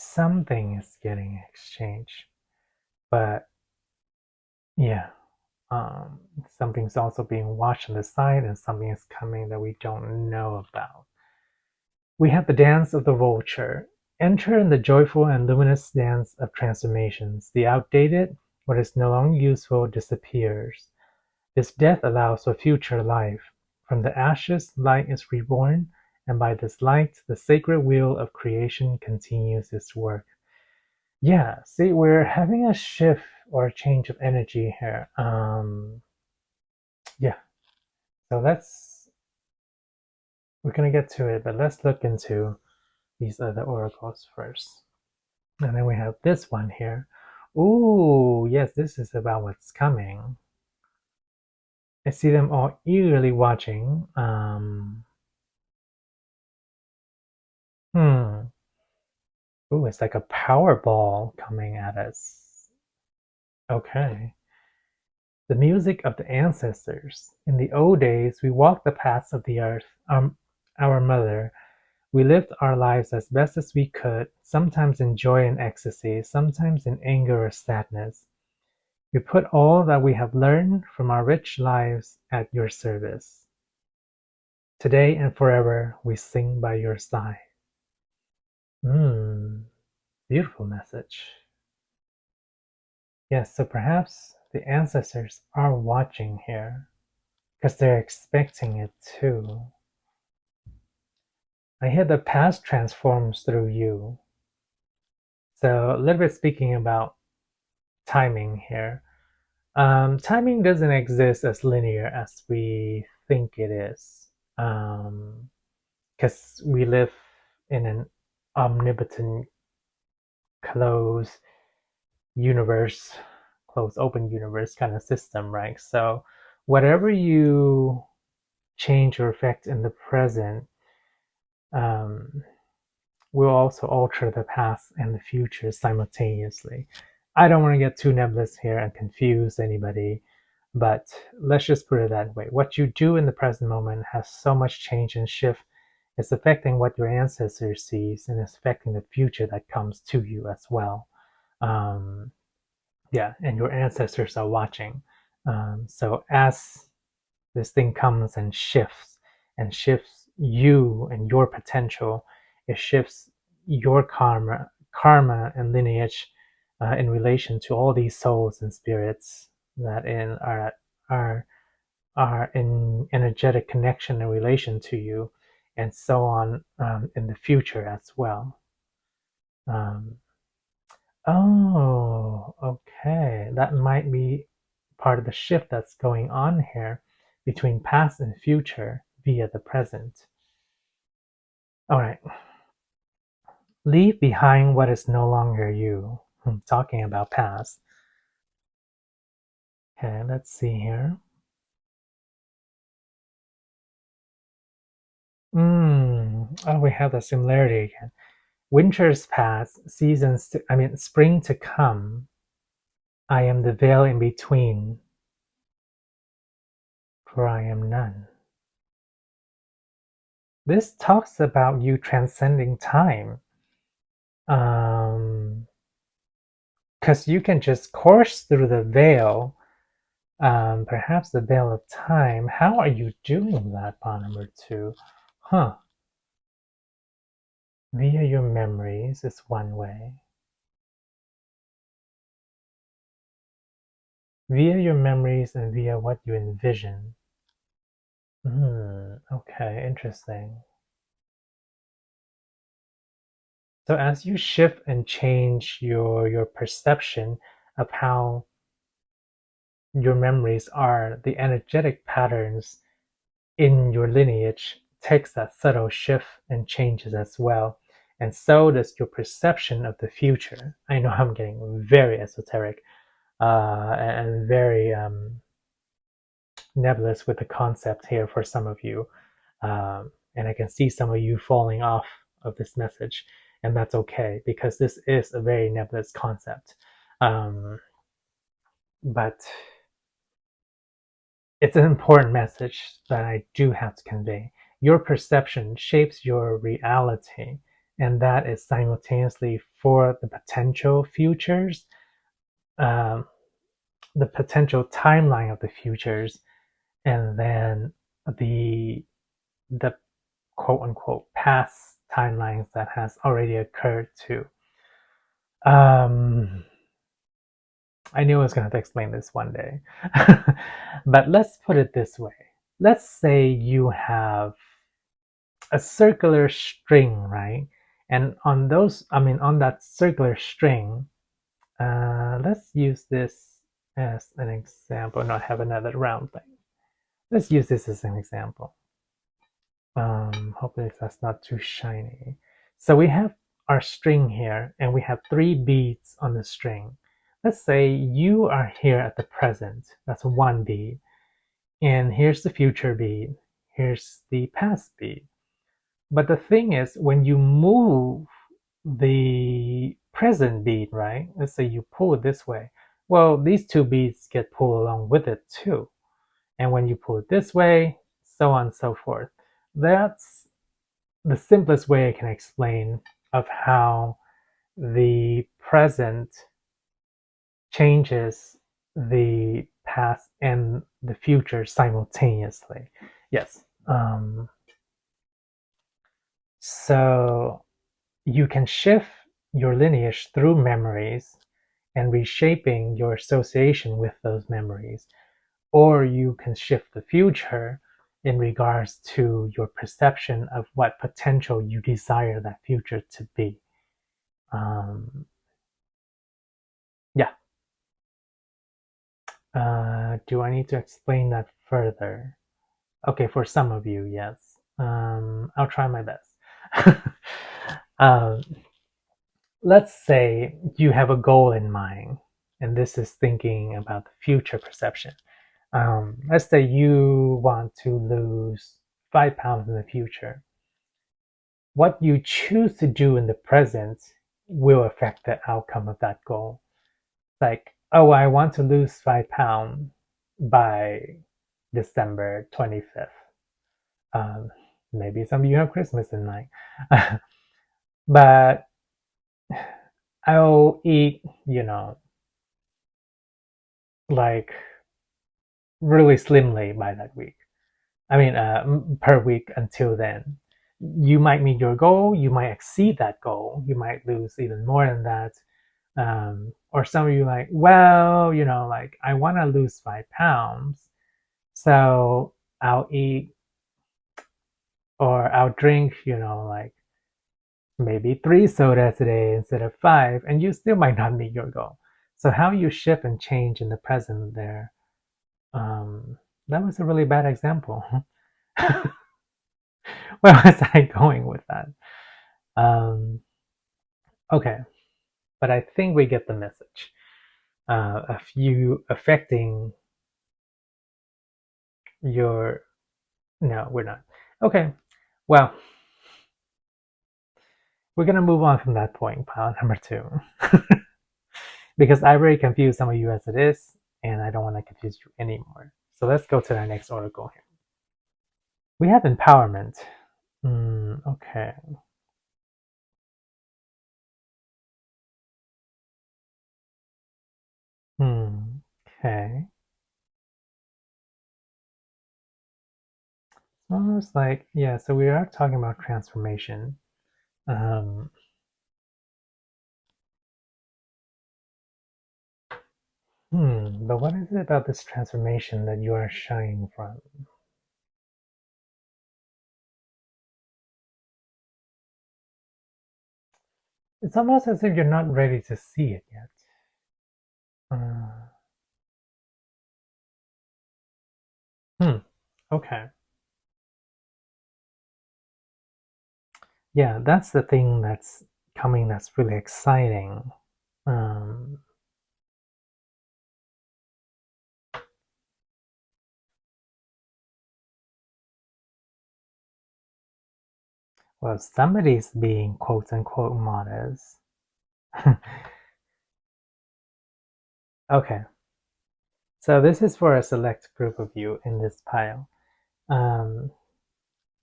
Something is getting exchanged, but yeah. Something's also being watched on the side, and something is coming that we don't know about. We have the dance of the vulture. Enter in the joyful and luminous dance of transformations. The outdated, what is no longer useful, disappears. This death allows for future life. From the ashes, light is reborn, and by this light, the sacred wheel of creation continues its work. Yeah, see, we're having a shift or a change of energy here. Yeah, so we're gonna get to it, but let's look into these other oracles first. And then we have this one here. Ooh, yes, this is about what's coming. I see them all eagerly watching. Hmm. Ooh, it's like a power ball coming at us. Okay. The music of the ancestors. In the old days, we walked the paths of the earth, our mother. We lived our lives as best as we could, sometimes in joy and ecstasy, sometimes in anger or sadness. We put all that we have learned from our rich lives at your service. Today and forever, we sing by your side. Beautiful message. Yes, so perhaps the ancestors are watching here because they're expecting it too. I hear the past transforms through you. So a little bit speaking about timing here. Timing doesn't exist as linear as we think it is, because we live in an omnipotent, closed universe, closed open universe kind of system, right? So whatever you change or affect in the present um, will also alter the past and the future simultaneously. I don't want to get too nebulous here and confuse anybody, but let's just put it that way. What you do in the present moment has so much change and shift. It's affecting what your ancestors sees, and it's affecting the future that comes to you as well. Um, yeah, and your ancestors are watching. So as this thing comes and shifts you and your potential, it shifts your karma and lineage in relation to all these souls and spirits that are are in energetic connection and relation to you, and so on in the future as well. Um, Oh, okay. That might be part of the shift that's going on here between past and future via the present. All right. Leave behind what is no longer you. Talking about past. Okay, let's see here. Oh, we have the similarity again. Winter's past, spring to come. I am the veil in between, for I am none. This talks about you transcending time. Because you can just course through the veil, perhaps the veil of time. How are you doing that, pawn number 2? Via your memories is one way. Via your memories and via what you envision. Okay, interesting. So as you shift and change your perception of how your memories are, the energetic patterns in your lineage takes that subtle shift and changes as well. And so does your perception of the future. I know I'm getting very esoteric and very nebulous with the concept here for some of you. And I can see some of you falling off of this message, and that's okay because this is a very nebulous concept. But it's an important message that I do have to convey. Your perception shapes your reality, and that is simultaneously for the potential futures, the potential timeline of the futures, and then the quote unquote past timelines that has already occurred too. I knew I was going to have to explain this one day. But let's put it this way. Let's say you have a circular string, right? And on that circular string, let's use this as an example. Not have another round thing. Let's use this as an example. Hopefully that's not too shiny. So we have our string here, and we have 3 beads on the string. Let's say you are here at the present. That's 1 bead. And here's the future bead. Here's the past bead. But the thing is, when you move the present bead, right? Let's say you pull it this way. Well, these 2 beads get pulled along with it too. And when you pull it this way, so on and so forth. That's the simplest way I can explain of how the present changes the past and the future simultaneously. Yes. So you can shift your lineage through memories and reshaping your association with those memories, or you can shift the future in regards to your perception of what potential you desire that future to be. Yeah. Do I need to explain that further? Okay, for some of you, yes. I'll try my best. Let's say you have a goal in mind, and this is thinking about the future perception. Let's say you want to lose 5 pounds in the future. What you choose to do in the present will affect the outcome of that goal. Like, oh, I want to lose 5 pounds by December 25th. Maybe some of you have Christmas in mind. But I'll eat, like really slimly by that week. Per week until then. You might meet your goal, you might exceed that goal, you might lose even more than that. Or some of you like, well, like I want to lose 5 pounds, so I'll eat or I'll drink, like maybe 3 sodas a day instead of 5, and you still might not meet your goal. So how you shift and change in the present there, that was a really bad example. Where was I going with that? Okay, but I think we get the message of you affecting your... No, we're not. Okay, well, we're gonna move on from that point, pile number 2. Because I already confused some of you as it is, and I don't want to confuse you anymore. So let's go to our next oracle here. We have empowerment. Okay. Okay. It's almost like, yeah, so we are talking about transformation. But what is it about this transformation that you are shying from? It's almost as if you're not ready to see it yet. Okay. Yeah, that's the thing that's coming that's really exciting. Um, well, somebody's being quote unquote modest. Okay. So this is for a select group of you in this pile.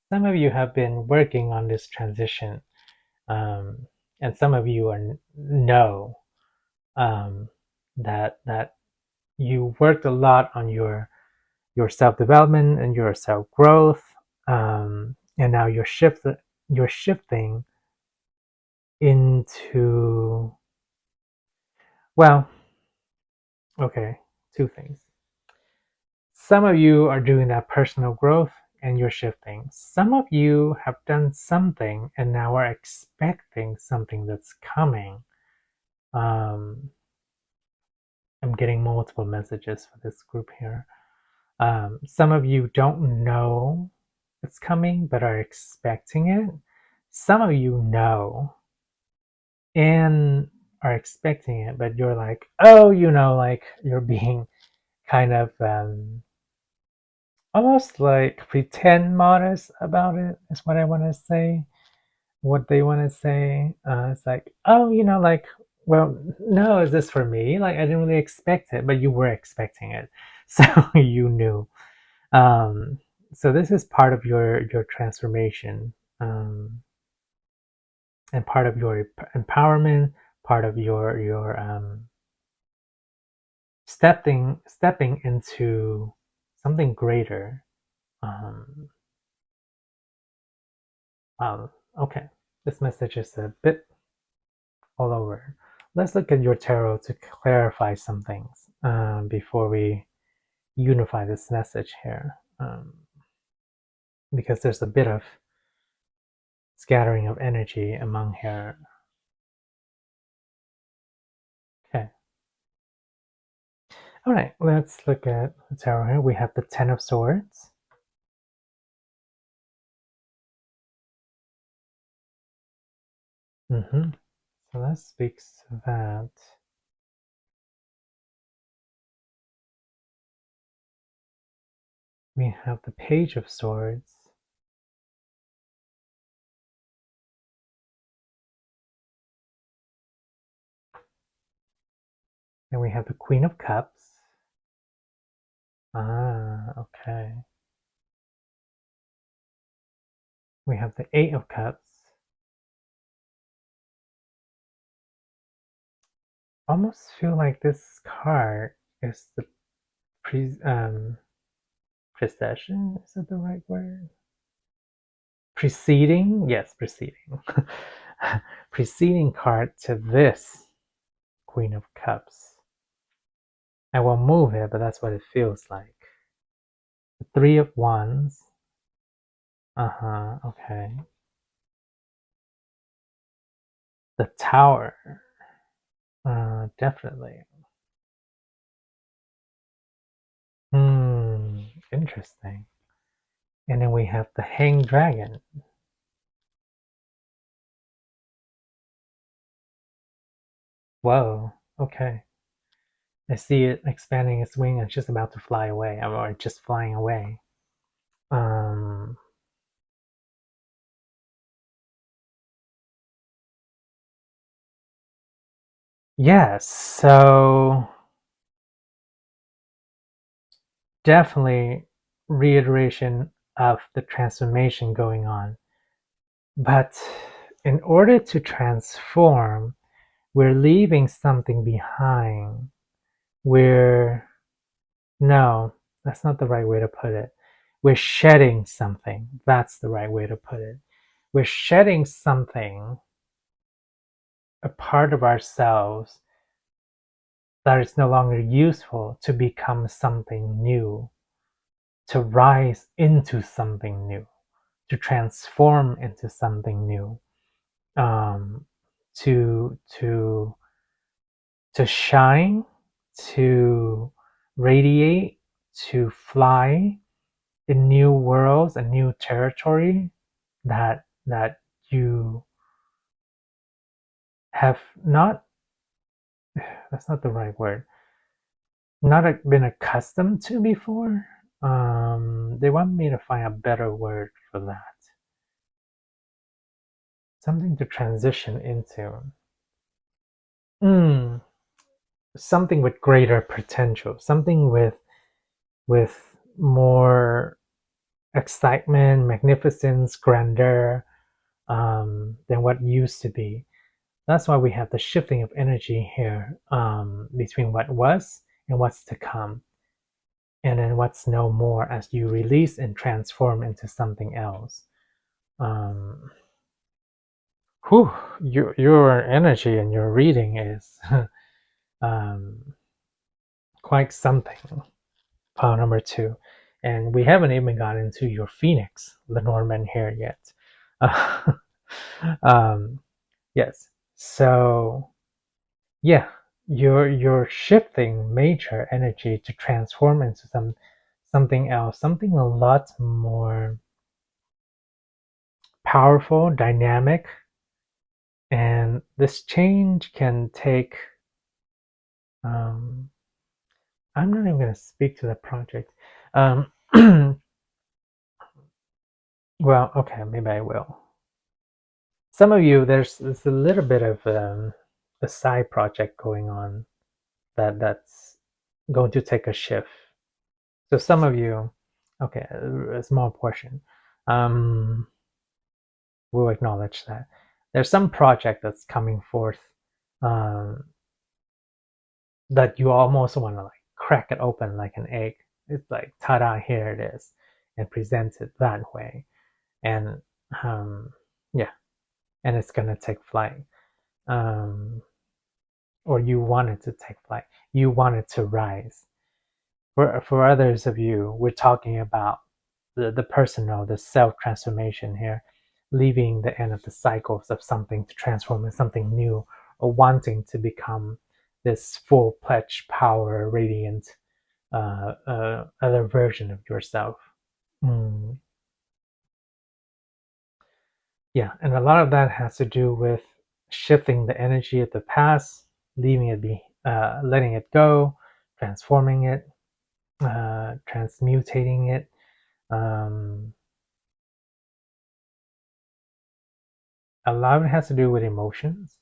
Some of you have been working on this transition, and some of you know that you worked a lot on your self-development and your self-growth, and now you're shifting into, well, okay, two things. Some of you are doing that personal growth and you're shifting. Some of you have done something and now are expecting something that's coming. I'm getting multiple messages for this group here. Some of you don't know it's coming but are expecting it. Some of you know and are expecting it, but you're like, oh, like you're being kind of almost like pretend modest about it is what I want to say. What they want to say. It's like, oh, like, well, no, is this for me? Like, I didn't really expect it, but you were expecting it, so you knew. Um, so this is part of your transformation, and part of your empowerment, part of your stepping into something greater. Um, okay, this message is a bit all over. Let's look at your tarot to clarify some things before we unify this message here, because there's a bit of scattering of energy among here. Okay. All right, let's look at the tarot here. We have the Ten of Swords. So that speaks to that. We have the Page of Swords. And we have the Queen of Cups. Okay. We have the Eight of Cups. Almost feel like this card is the precession. Is that the right word? Preceding? Yes, preceding. Preceding card to this Queen of Cups. I won't move it, but that's what it feels like. The Three of Wands. Okay. The Tower. Definitely. Interesting. And then we have the Hanged Dragon. Whoa, okay. I see it expanding its wing and it's just about to fly away, or just flying away. Yes, so definitely reiteration of the transformation going on. But in order to transform, we're leaving something behind. We're, no, that's not the right way to put it. We're shedding something. That's the right way to put it. We're shedding something, a part of ourselves that is no longer useful to become something new, to rise into something new, to transform into something new, um, to shine, to radiate, to fly in new worlds and new territory that you have not, that's not the right word, not been accustomed to before. They want me to find a better word for that. Something to transition into. Mm, something with greater potential. Something with more excitement, magnificence, grandeur than what used to be. That's why we have the shifting of energy here between what was and what's to come, and then what's no more as you release and transform into something else. Um, whew, your energy and your reading is um, quite something. Pile number two. And we haven't even gotten into your Phoenix, Lenormand here yet. Um, yes. So yeah, you're shifting major energy to transform into something else, something a lot more powerful, dynamic, and this change can take. Um, I'm not even going to speak to the project. Um, well, okay, maybe I will. Some of you, there's a little bit of a side project going on that's going to take a shift. So some of you, okay, a small portion, um, will acknowledge that there's some project that's coming forth um, that you almost want to like crack it open like an egg. It's like, ta-da, here it is, and present it that way. And yeah, and it's gonna take flight. Um, or you want it to take flight. You want it to rise. For others of you, we're talking about the personal, the self transformation here, leaving the end of the cycles of something to transform into something new, or wanting to become this full pledged power, radiant, other version of yourself. Mm. Yeah, and a lot of that has to do with shifting the energy of the past, leaving it be, letting it go, transforming it, transmutating it. Um, a lot of it has to do with emotions.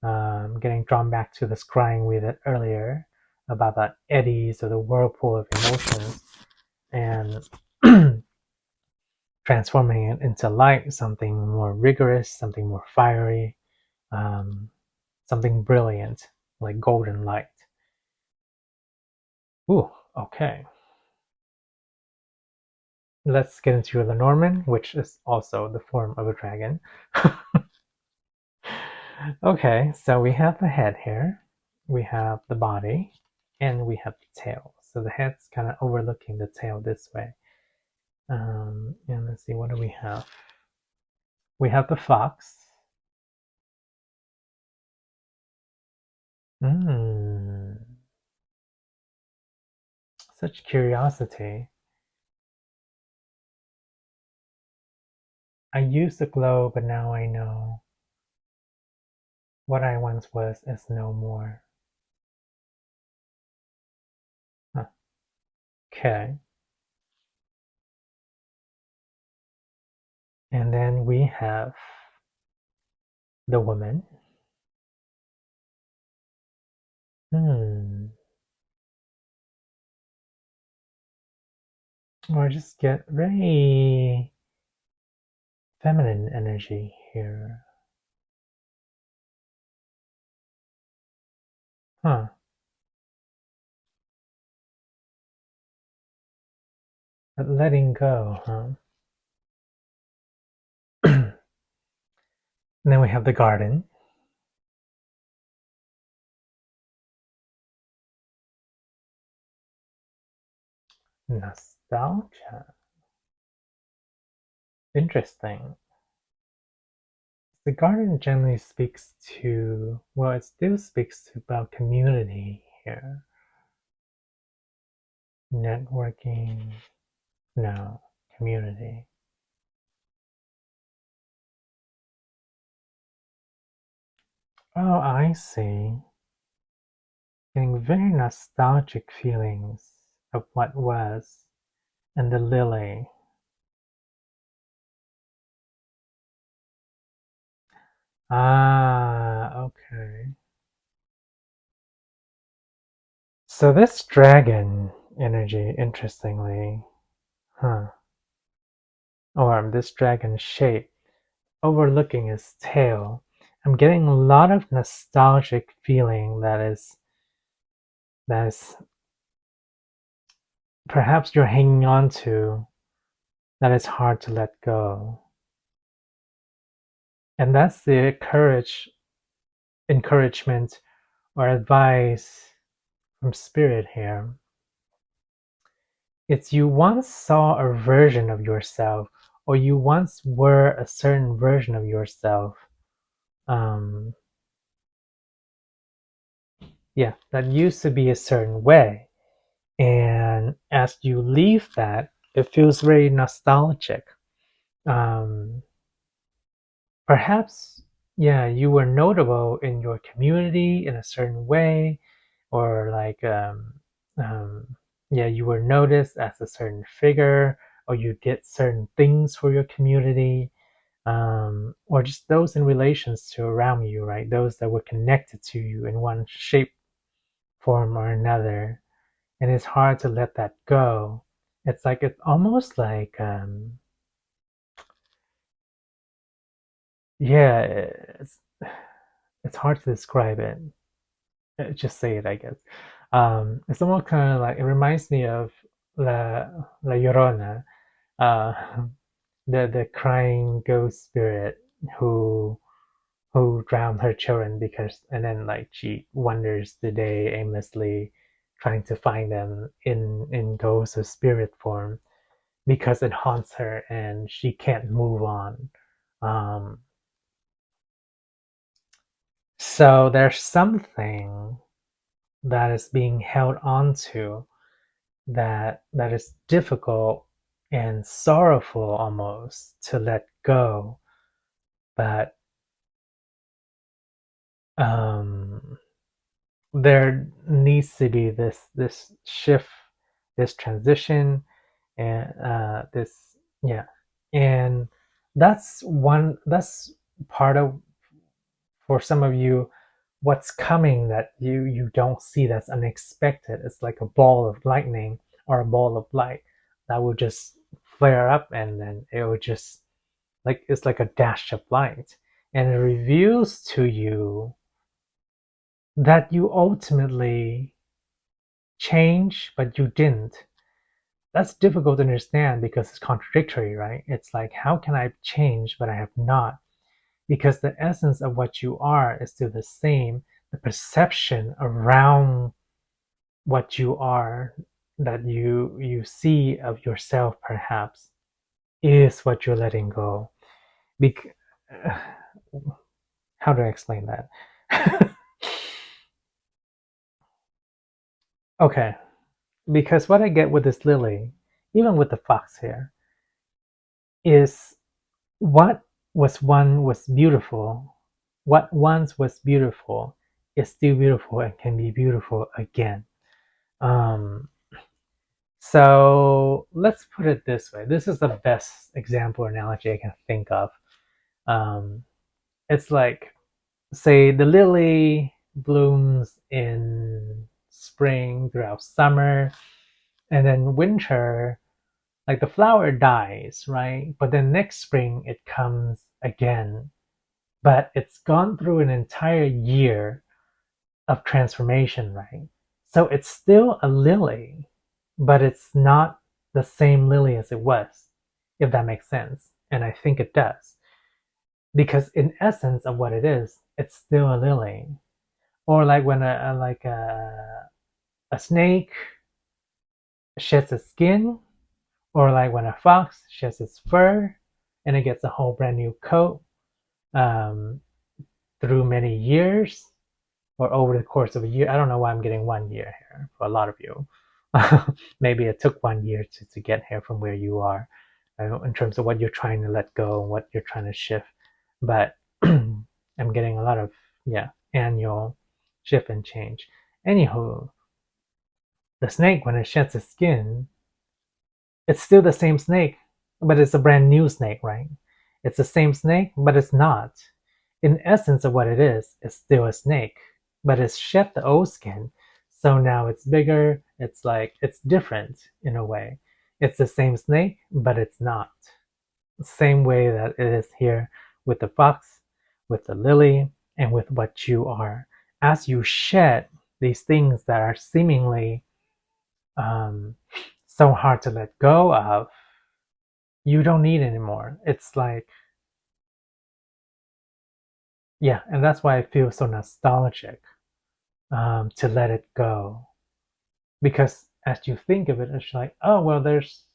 Getting drawn back to the scrying we did earlier about that eddies or the whirlpool of emotions, and transforming it into light, something more rigorous, something more fiery, um, something brilliant, like golden light. Ooh, okay. Let's get into Lenormand, which is also the form of a dragon. Okay, so we have the head here, we have the body, and we have the tail. So the head's kind of overlooking the tail this way. And let's see, what do we have? We have the fox. Mm, such curiosity. I used to glow, but now I know what I once was is no more. Huh. Okay. And then we have the woman. Or just get very feminine energy here. Huh. But letting go, huh? And then we have the garden. Nostalgia. Interesting. The garden generally speaks to, well, it still speaks about community here. Networking, no, community. Oh, I see. Getting very nostalgic feelings of what was. And the lily. Ah, okay. So this dragon energy, interestingly, huh? Or this dragon shape overlooking his tail. I'm getting a lot of nostalgic feeling that is perhaps you're hanging on to, that is hard to let go. And that's the encouragement or advice from spirit here. It's you once saw a version of yourself, or you once were a certain version of yourself. Um, yeah, that used to be a certain way. And as you leave that, it feels very nostalgic. Um, Perhaps, yeah, you were notable in your community in a certain way, or like, yeah, you were noticed as a certain figure, or you did certain things for your community, or just those in relations to around you, right? Those that were connected to you in one shape, form, or another. And it's hard to let that go. It's almost like, yeah, it's hard to describe it. Just say it, I guess. It's almost kind of like it reminds me of La Llorona, uh, the crying ghost spirit who who drowned her children because, and then like she wanders the day aimlessly trying to find them in ghost or spirit form because it haunts her and she can't move on. Um, so there's something that is being held onto that is difficult and sorrowful almost to let go, but um, there needs to be this shift, this transition, and this, yeah, and that's part of, for some of you, what's coming that you don't see, that's unexpected. It's like a ball of lightning or a ball of light that will just flare up, and then it will just, like, it's like a dash of light, and it reveals to you that you ultimately change but you didn't. That's difficult to understand because it's contradictory, right? It's like, how can I change but I have not? Because the essence of what you are is still the same. The perception around what you are, that you see of yourself perhaps, is what you're letting go. Bec- how do I explain that? Okay, because what I get with this lily, even with the fox here, is what was beautiful, what once was beautiful is still beautiful and can be beautiful again. Um, so let's put it this way. This is the best example or analogy I can think of. Um, it's like, say, the lily. blooms in spring throughout summer, and then winter, like the flower dies, right? But then next spring it comes again. But it's gone through an entire year of transformation, right? So it's still a lily, but it's not the same lily as it was, if that makes sense. And I think it does. Because in essence of what it is, it's still a lily. Or like when a snake sheds its skin, or like when a fox sheds its fur and it gets a whole brand new coat um, through many years or over the course of a year. I don't know why I'm getting 1 year here for a lot of you. Maybe it took 1 year to get here from where you are in terms of what you're trying to let go and what you're trying to shift. But I'm getting a lot of, annual shift and change. Anywho, the snake, when it sheds its skin, it's still the same snake, but it's a brand new snake, right? It's the same snake, but it's not. In essence of what it is, it's still a snake, but it's shed the old skin. So now it's bigger. It's like, it's different in a way. It's the same snake, but it's not. Same way that it is here with the fox, with the lily, and with what you are. As you shed these things that are seemingly so hard to let go of, you don't need anymore. It's like, yeah, and that's why I feel so nostalgic to let it go. Because as you think of it, it's like, oh, well, there's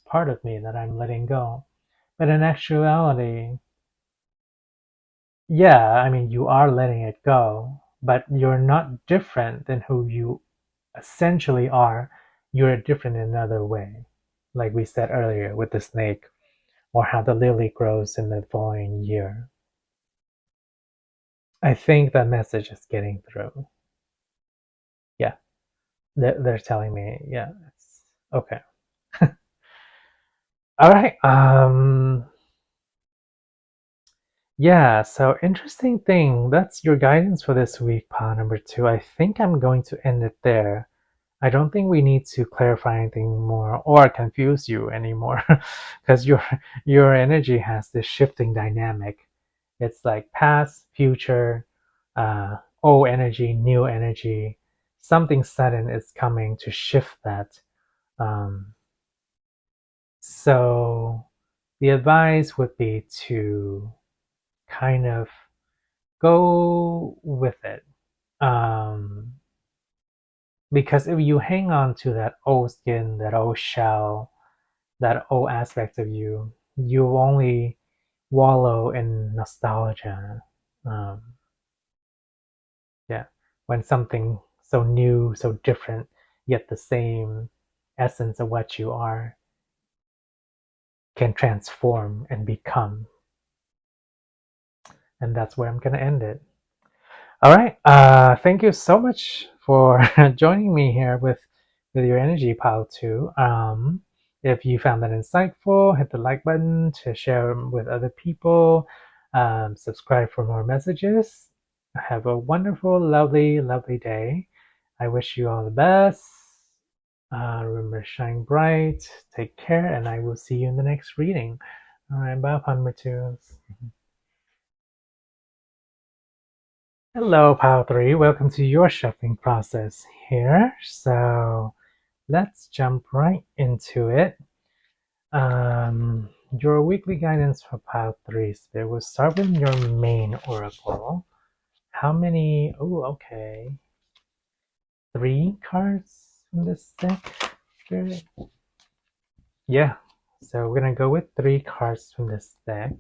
part of me that I'm letting go. But in actuality, yeah, I mean, you are letting it go, but you're not different than who you essentially are. You're different in another way. Like we said earlier with the snake, or how the lily grows in the following year. I think that message is getting through. Yeah, they're telling me, yeah, it's okay. All right. Yeah, so interesting thing. That's your guidance for this week, pile number 2. I think I'm going to end it there. I don't think we need to clarify anything more or confuse you anymore because your energy has this shifting dynamic. It's like past, future, old energy, new energy. Something sudden is coming to shift that. Um, so the advice would be to kind of go with it. Um, because if you hang on to that old skin, that old shell, that old aspect of you, you only wallow in nostalgia. Um, yeah, when something so new, so different, yet the same essence of what you are can transform and become. And that's where I'm going to end it. All right. Thank you so much for joining me here with your energy pile too. If you found that insightful, hit the like button to share with other people. Subscribe for more messages. Have a wonderful, lovely, lovely day. I wish you all the best. Remember, shine bright. Take care, and I will see you in the next reading. All right. Bye, number 2. Hello, Pile 3. Welcome to your shopping process here. So let's jump right into it. Your weekly guidance for Pile 3. So we'll start with your main oracle. How many? Oh, okay. 3 cards in this deck? Good. Yeah. So we're going to go with 3 cards from this deck.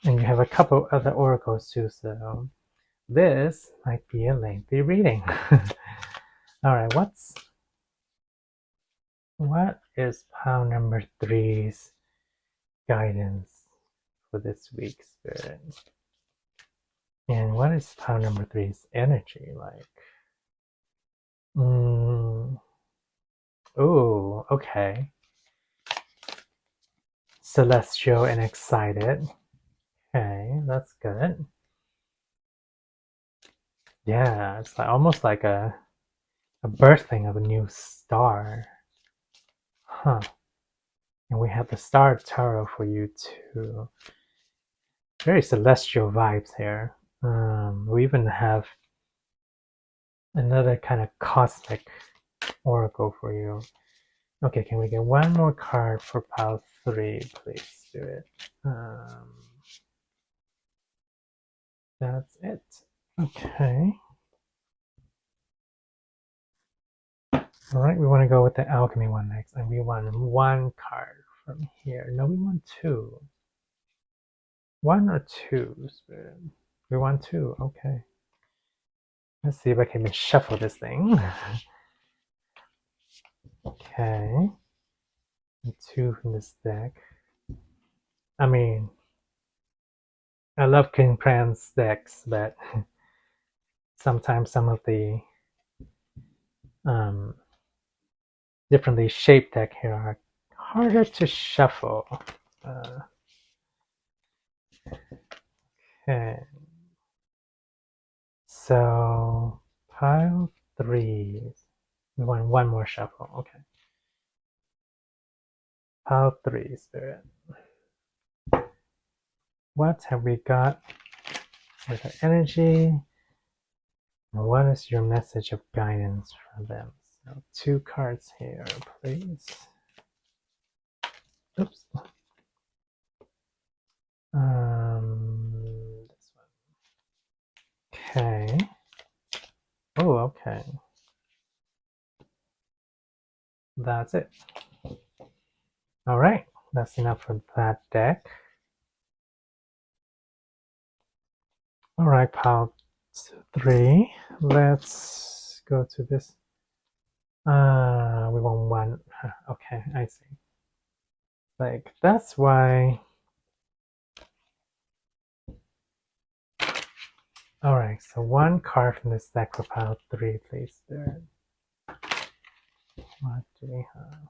And you have a couple other oracles too, so this might be a lengthy reading. All right, what is pile number 3's guidance for this week, Spirit? And what is pile number 3's energy like? Oh, okay. Celestial and excited. Okay, that's good. Yeah, it's like almost like a birthing of a new star. Huh. And we have the Star Tarot for you too. Very celestial vibes here. We even have another kind of cosmic oracle for you. Okay, can we get one more card for pile 3, please, Spirit? That's it. Okay. All right, we want to go with the alchemy one next, and we want one card from here. No, we want 2. 1 or 2, Spirit? We want 2. Okay. Let's see if I can even shuffle this thing. Okay. And 2 from this deck. I mean, I love King Pran's decks, but sometimes some of the differently shaped deck here are harder to shuffle. Okay. So pile 3. We want one more shuffle. Okay. Pile 3, Spirit. What have we got with our energy? What is your message of guidance for them? So 2 cards here, please. Oops. This one. Okay. Oh, okay. That's it. All right, that's enough for that deck. All right, pile 3. Let's go to this. We want 1. Okay, I see. Like, that's why. All right, so 1 card from this deck for pile 3, please. There. What do we have?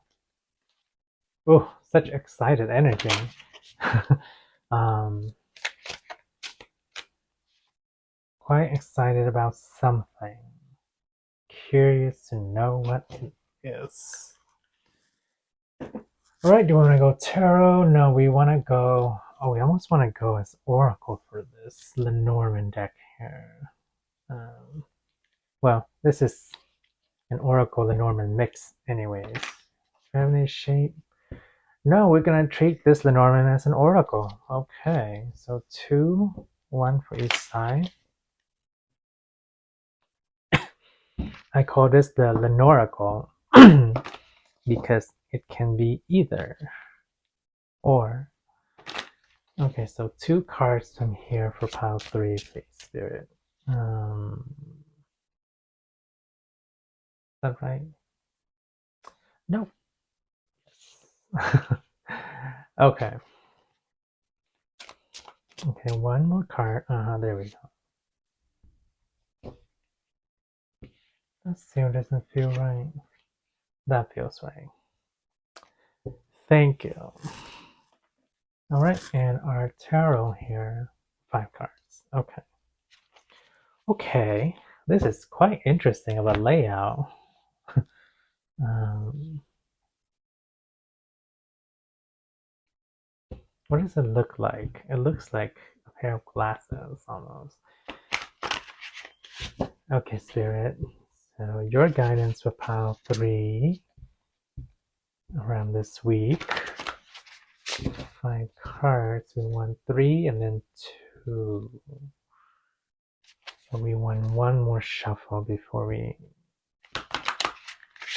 Oh, such excited energy. Quite excited about something. Curious to know what it is. All right, do you want to go tarot? No, we want to go. Oh, we almost want to go as oracle for this Lenormand deck here. Well, this is an oracle Lenormand mix, anyways. Family shape. No, we're gonna treat this Lenormand as an oracle. Okay, so 2, 1 for each side. I call this the Lenoracle because it can be either or. Okay, so 2 cards from here for pile 3, please, Spirit. Is that right? No. Yes. Okay. Okay, 1 more card. There we go. That still doesn't feel right. That feels right. Thank you. All right, and our tarot here, 5 cards. Okay. Okay, this is quite interesting of a layout. What does it look like? It looks like a pair of glasses almost. Okay, Spirit. So your guidance for pile 3 around this week. 5 cards. We want 3 and then 2. So we want 1 more shuffle before we.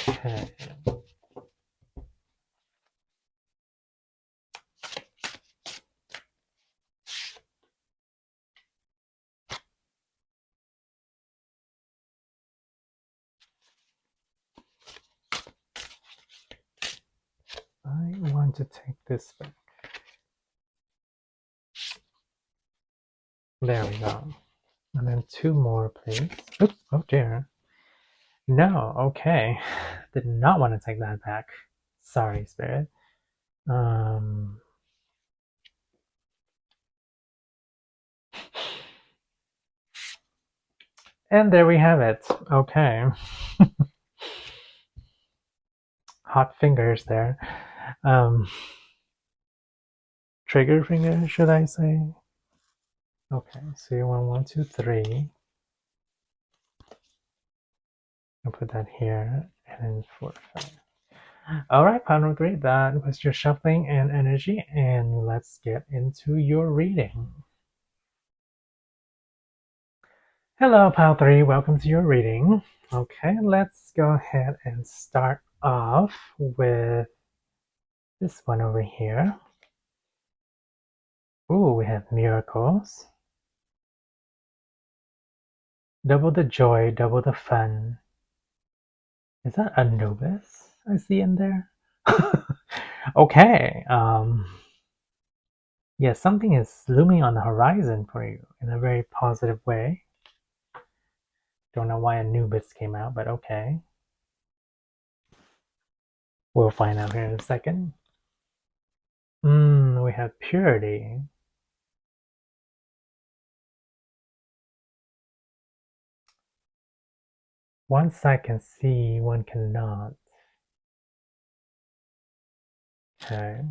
Okay. I want to take this back. There we go. And then 2 more, please. Oops, oh dear. No, okay. Did not want to take that back. Sorry, Spirit. And there we have it. Okay. Hot fingers there. Trigger finger, should I say? Okay, so you want 1, 2, 3. I'll put that here, and then 4, 5. All right, pile number 3, that was your shuffling and energy, and let's get into your reading. Hello, pile 3, welcome to your reading. Okay, let's go ahead and start off with this one over here. Ooh, we have miracles. Double the joy, double the fun. Is that Anubis I see in there? Okay. Yeah, something is looming on the horizon for you in a very positive way. Don't know why Anubis came out, but okay. We'll find out here in a second. We have purity. One side can see, one cannot. Okay.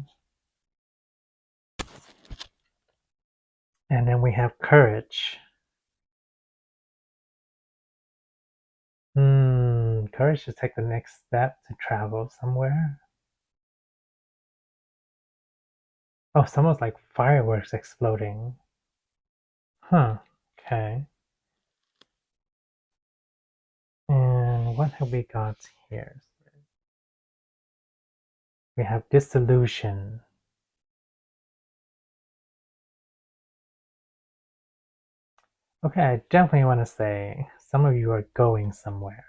And then we have courage. Courage to take the next step to travel somewhere. Oh, it's almost like fireworks exploding. Huh. Okay. And what have we got here? We have dissolution. Okay, I definitely want to say some of you are going somewhere.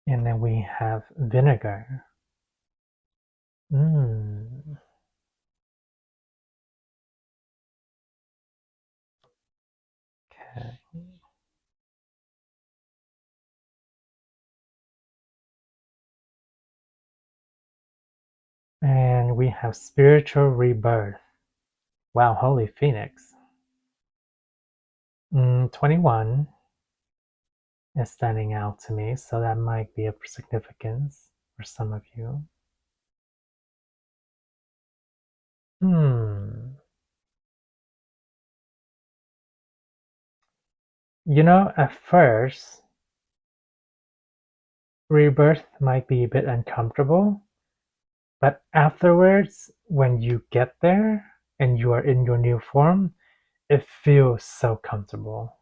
And then we have vinegar. Okay. And we have spiritual rebirth. Wow, holy phoenix. 21 is standing out to me, so that might be of significance for some of you. You know, at first, rebirth might be a bit uncomfortable, but afterwards, when you get there and you are in your new form, it feels so comfortable.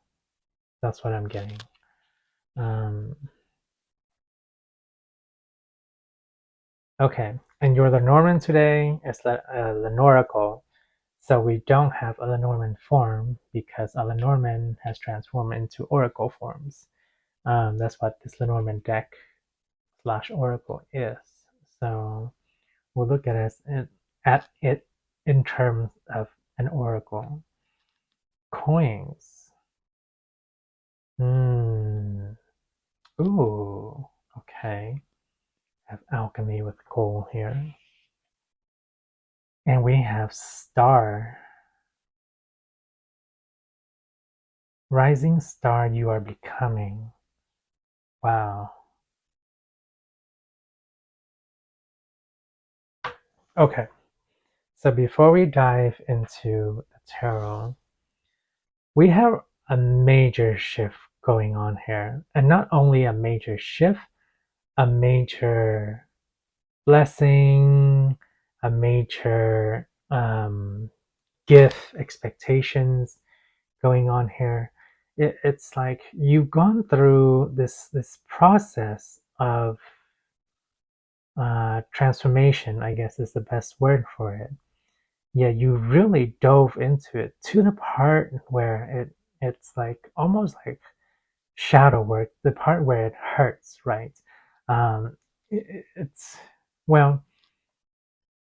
That's what I'm getting. Okay, and your Lenormand today is Lenoracle. So we don't have a Lenormand form because a Lenormand has transformed into Oracle forms. That's what this Lenormand deck / Oracle is. So we'll look at it in terms of an Oracle. Coins. Ooh, okay. I have alchemy with gold here. And we have star. Rising star you are becoming. Wow. Okay. So before we dive into the tarot, we have a major shift going on here. And not only a major shift, a major blessing, a major gift, expectations going on here. It's like you've gone through this process of transformation, I guess is the best word for it. Yeah, you really dove into it to the part where it's like almost like shadow work, the part where it hurts, right? It's well,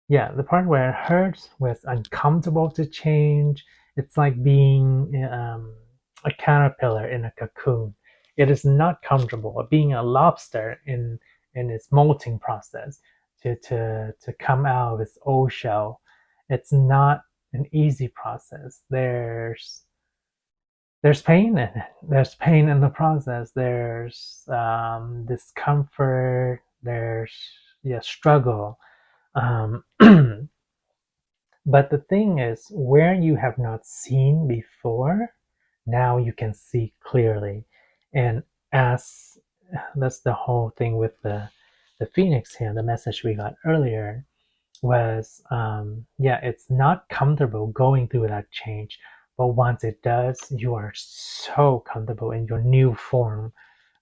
yeah, the part where it hurts, where it's uncomfortable to change. It's like being a caterpillar in a cocoon. It is not comfortable. Being a lobster in its molting process to come out of its old shell. It's not an easy process. There's pain in it. There's pain in the process. There's discomfort. There's struggle. Um, but the thing is, where you have not seen before, now you can see clearly. And as that's the whole thing with the phoenix here, the message we got earlier was, it's not comfortable going through that change, but once it does, you are so comfortable in your new form,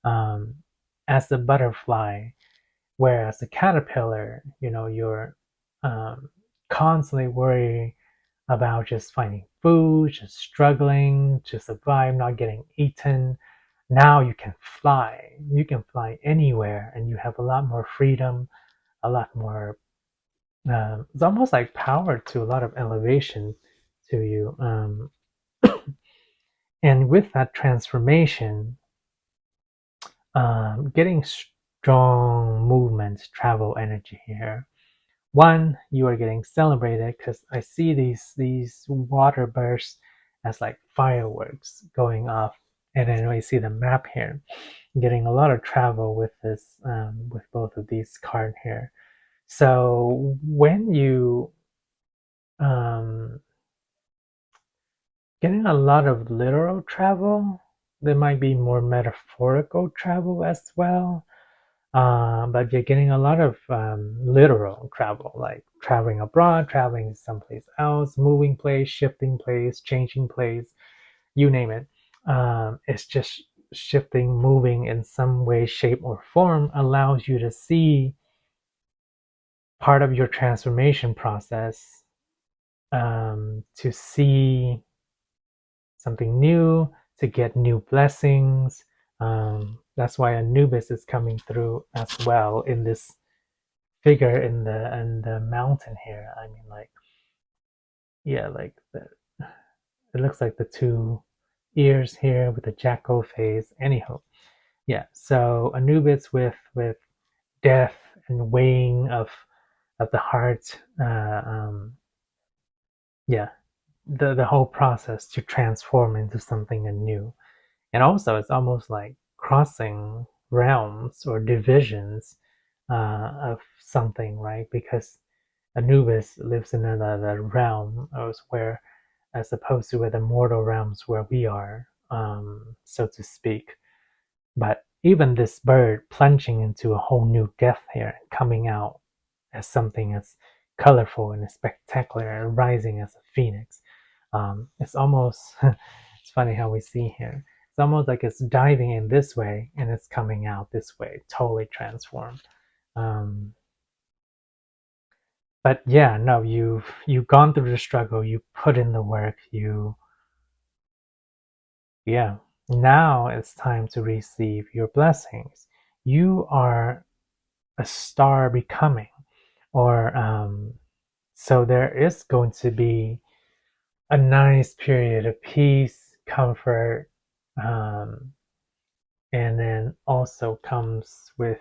um, as a butterfly. Whereas the caterpillar, you're constantly worried about just finding food, just struggling to survive, not getting eaten. Now you can fly. You can fly anywhere, and you have a lot more freedom, a lot more. It's almost like power to a lot of elevation to you. And with that transformation, getting strong movement, travel energy here. One, you are getting celebrated because I see these water bursts as like fireworks going off, and then we see the map here. Getting a lot of travel with this, with both of these cards here. So when you getting a lot of literal travel, there might be more metaphorical travel as well. But you're getting a lot of literal travel, like traveling abroad, traveling someplace else, moving place, shifting place, changing place, you name it. It's just shifting, moving in some way, shape, or form allows you to see part of your transformation process, to see something new, to get new blessings. That's why Anubis is coming through as well in this figure in the mountain here. I mean, like, like it looks like the two ears here with the jackal face. Anyhow, so Anubis with death and weighing of the heart. Yeah, the whole process to transform into something new. And also, it's almost like crossing realms or divisions of something, right? Because Anubis lives in another realm, where, as opposed to where the mortal realms where we are, so to speak. But even this bird plunging into a whole new depth here, coming out as something as colorful and as spectacular, and rising as a phoenix. It's almost, it's funny how we see here. It's almost like it's diving in this way and it's coming out this way, totally transformed. But yeah, no, you've gone through the struggle, you put in the work, now it's time to receive your blessings. You are a star becoming, or so there is going to be a nice period of peace, comfort, um, and then also comes with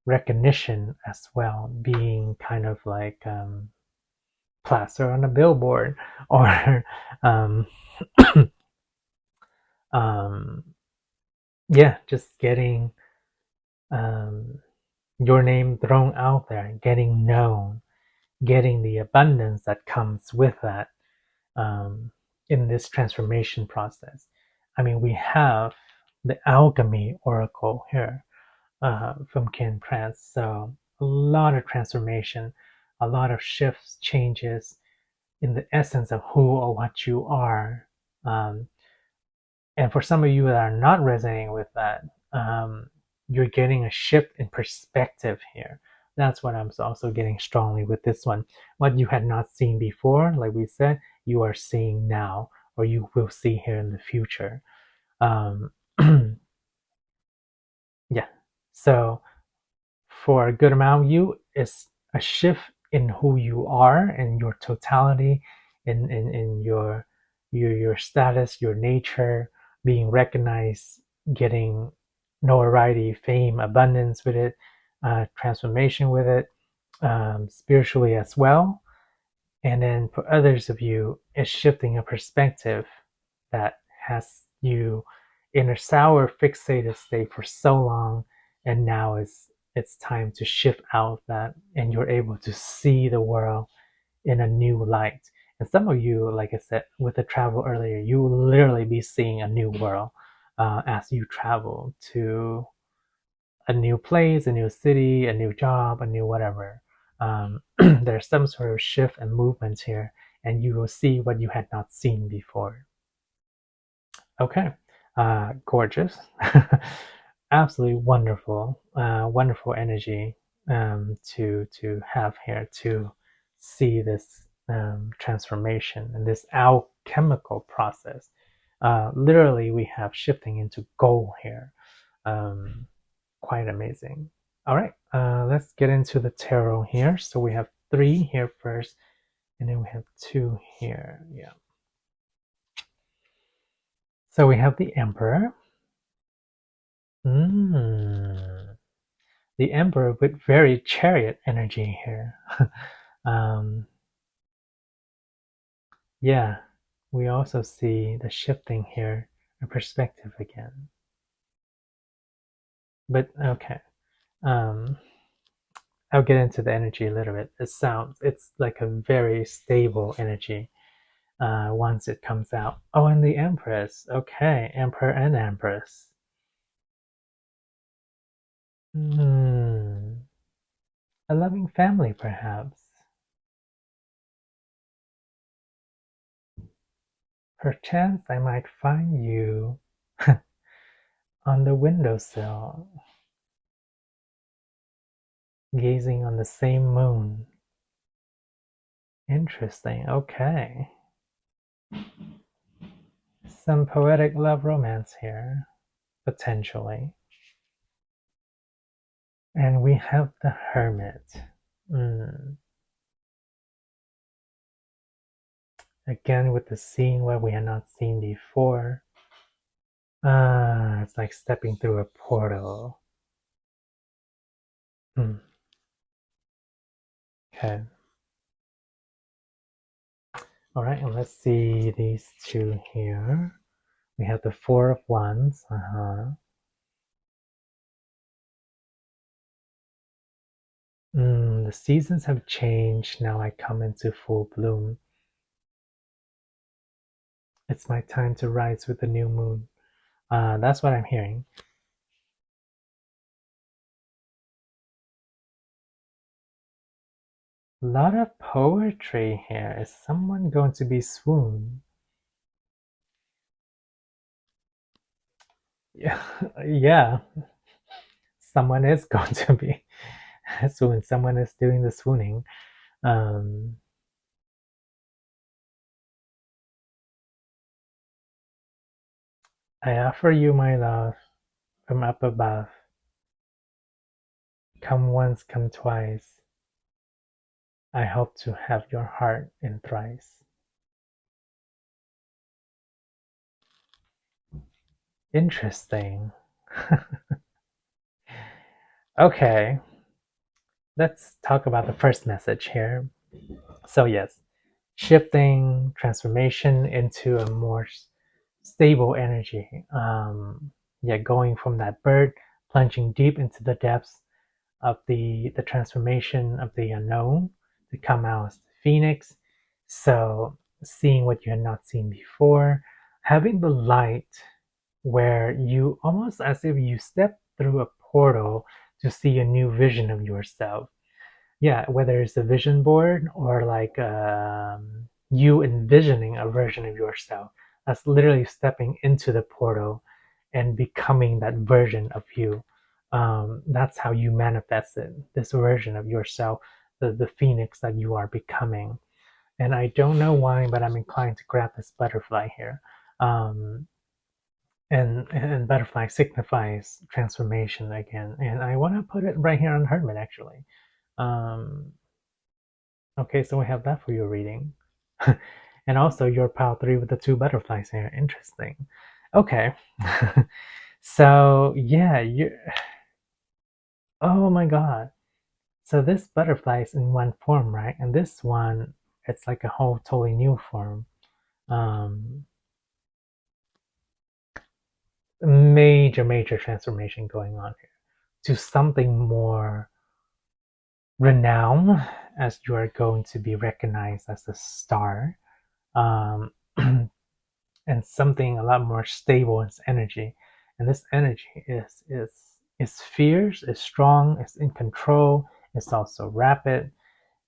recognition as well, being kind of like plaster on a billboard, or um, um, just getting um, your name thrown out there, getting known, getting the abundance that comes with that, in this transformation process. I mean, we have the alchemy oracle here, from Ken Prince. So a lot of transformation, a lot of shifts, changes in the essence of who or what you are. Um, and for some of you that are not resonating with that, you're getting a shift in perspective here. That's what I'm also getting strongly with this one. What you had not seen before, like we said, you are seeing now, or you will see here in the future. Um, yeah. So for a good amount of you, it's a shift in who you are and your totality, in your status, your nature, being recognized, getting notoriety, fame, abundance with it, transformation with it, spiritually as well. And then for others of you, it's shifting a perspective that has you in a sour fixated state for so long, and now it's time to shift out of that, and you're able to see the world in a new light. And some of you, like I said, with the travel earlier, you will literally be seeing a new world as you travel to a new place, a new city, a new job, a new whatever. There's some sort of shift and movement here, and you will see what you had not seen before. Okay, gorgeous. Absolutely wonderful, wonderful energy to have here to see this transformation and this alchemical process. Literally, we have shifting into gold here. Um, quite amazing. All right, let's get into the tarot here. So we have 3 here first, and then we have 2 here. Yeah. So we have the Emperor. Mm. The Emperor with very chariot energy here. um, yeah, we also see the shifting here, a perspective again. But okay, um, I'll get into the energy a little bit. It's like a very stable energy once it comes out. Oh, and the Empress. Okay, Emperor and Empress. Hmm. A loving family, perhaps. Perchance I might find you on the windowsill, gazing on the same moon. Interesting. Okay. Some poetic love romance here, potentially. And we have the Hermit. Mm. Again, with the scene where we had not seen before. It's like stepping through a portal. Mm. Okay. All right, and let's see these 2 here. We have the 4 of Wands. The seasons have changed. Now I come into full bloom. It's my time to rise with the new moon. That's what I'm hearing. A lot of poetry here. Is someone going to be swooned? Yeah, yeah. Someone is going to be swooned. Someone is doing the swooning. Um, I offer you my love from up above. Come once, come twice. I hope to have your heart in thrice. Interesting. Okay, let's talk about the first message here. So, yes, shifting transformation into a more stable energy. Yeah, going from that bird, plunging deep into the depths of the transformation of the unknown to come out as the phoenix. So, seeing what you had not seen before, having the light where you almost as if you step through a portal to see a new vision of yourself. Yeah, whether it's a vision board or like you envisioning a version of yourself, that's literally stepping into the portal and becoming that version of you. That's how you manifest it, this version of yourself, the phoenix that you are becoming. And I don't know why, but I'm inclined to grab this butterfly here. Um, and butterfly signifies transformation again. And I want to put it right here on Hermit actually. Um, okay, so we have that for your reading. And also your pile 3 with the 2 butterflies here. Interesting. Okay. So yeah, you. Oh my god. So this butterfly is in one form, right? And this one It's like a whole totally new form. Um, major transformation going on here to something more renowned, as you are going to be recognized as a star, um, and something a lot more stable in its energy. And this energy is fierce, is strong, is in control. It's also rapid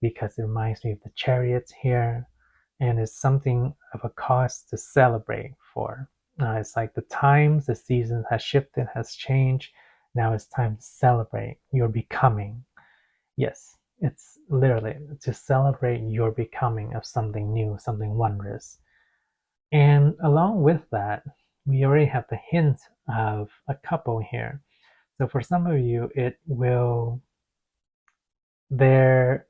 because it reminds me of the chariots here, and it's something of a cause to celebrate for. It's like the times, the season has shifted, has changed. Now it's time to celebrate your becoming. Yes, it's literally to celebrate your becoming of something new, something wondrous. And along with that, we already have the hint of a couple here. So for some of you, it will, there,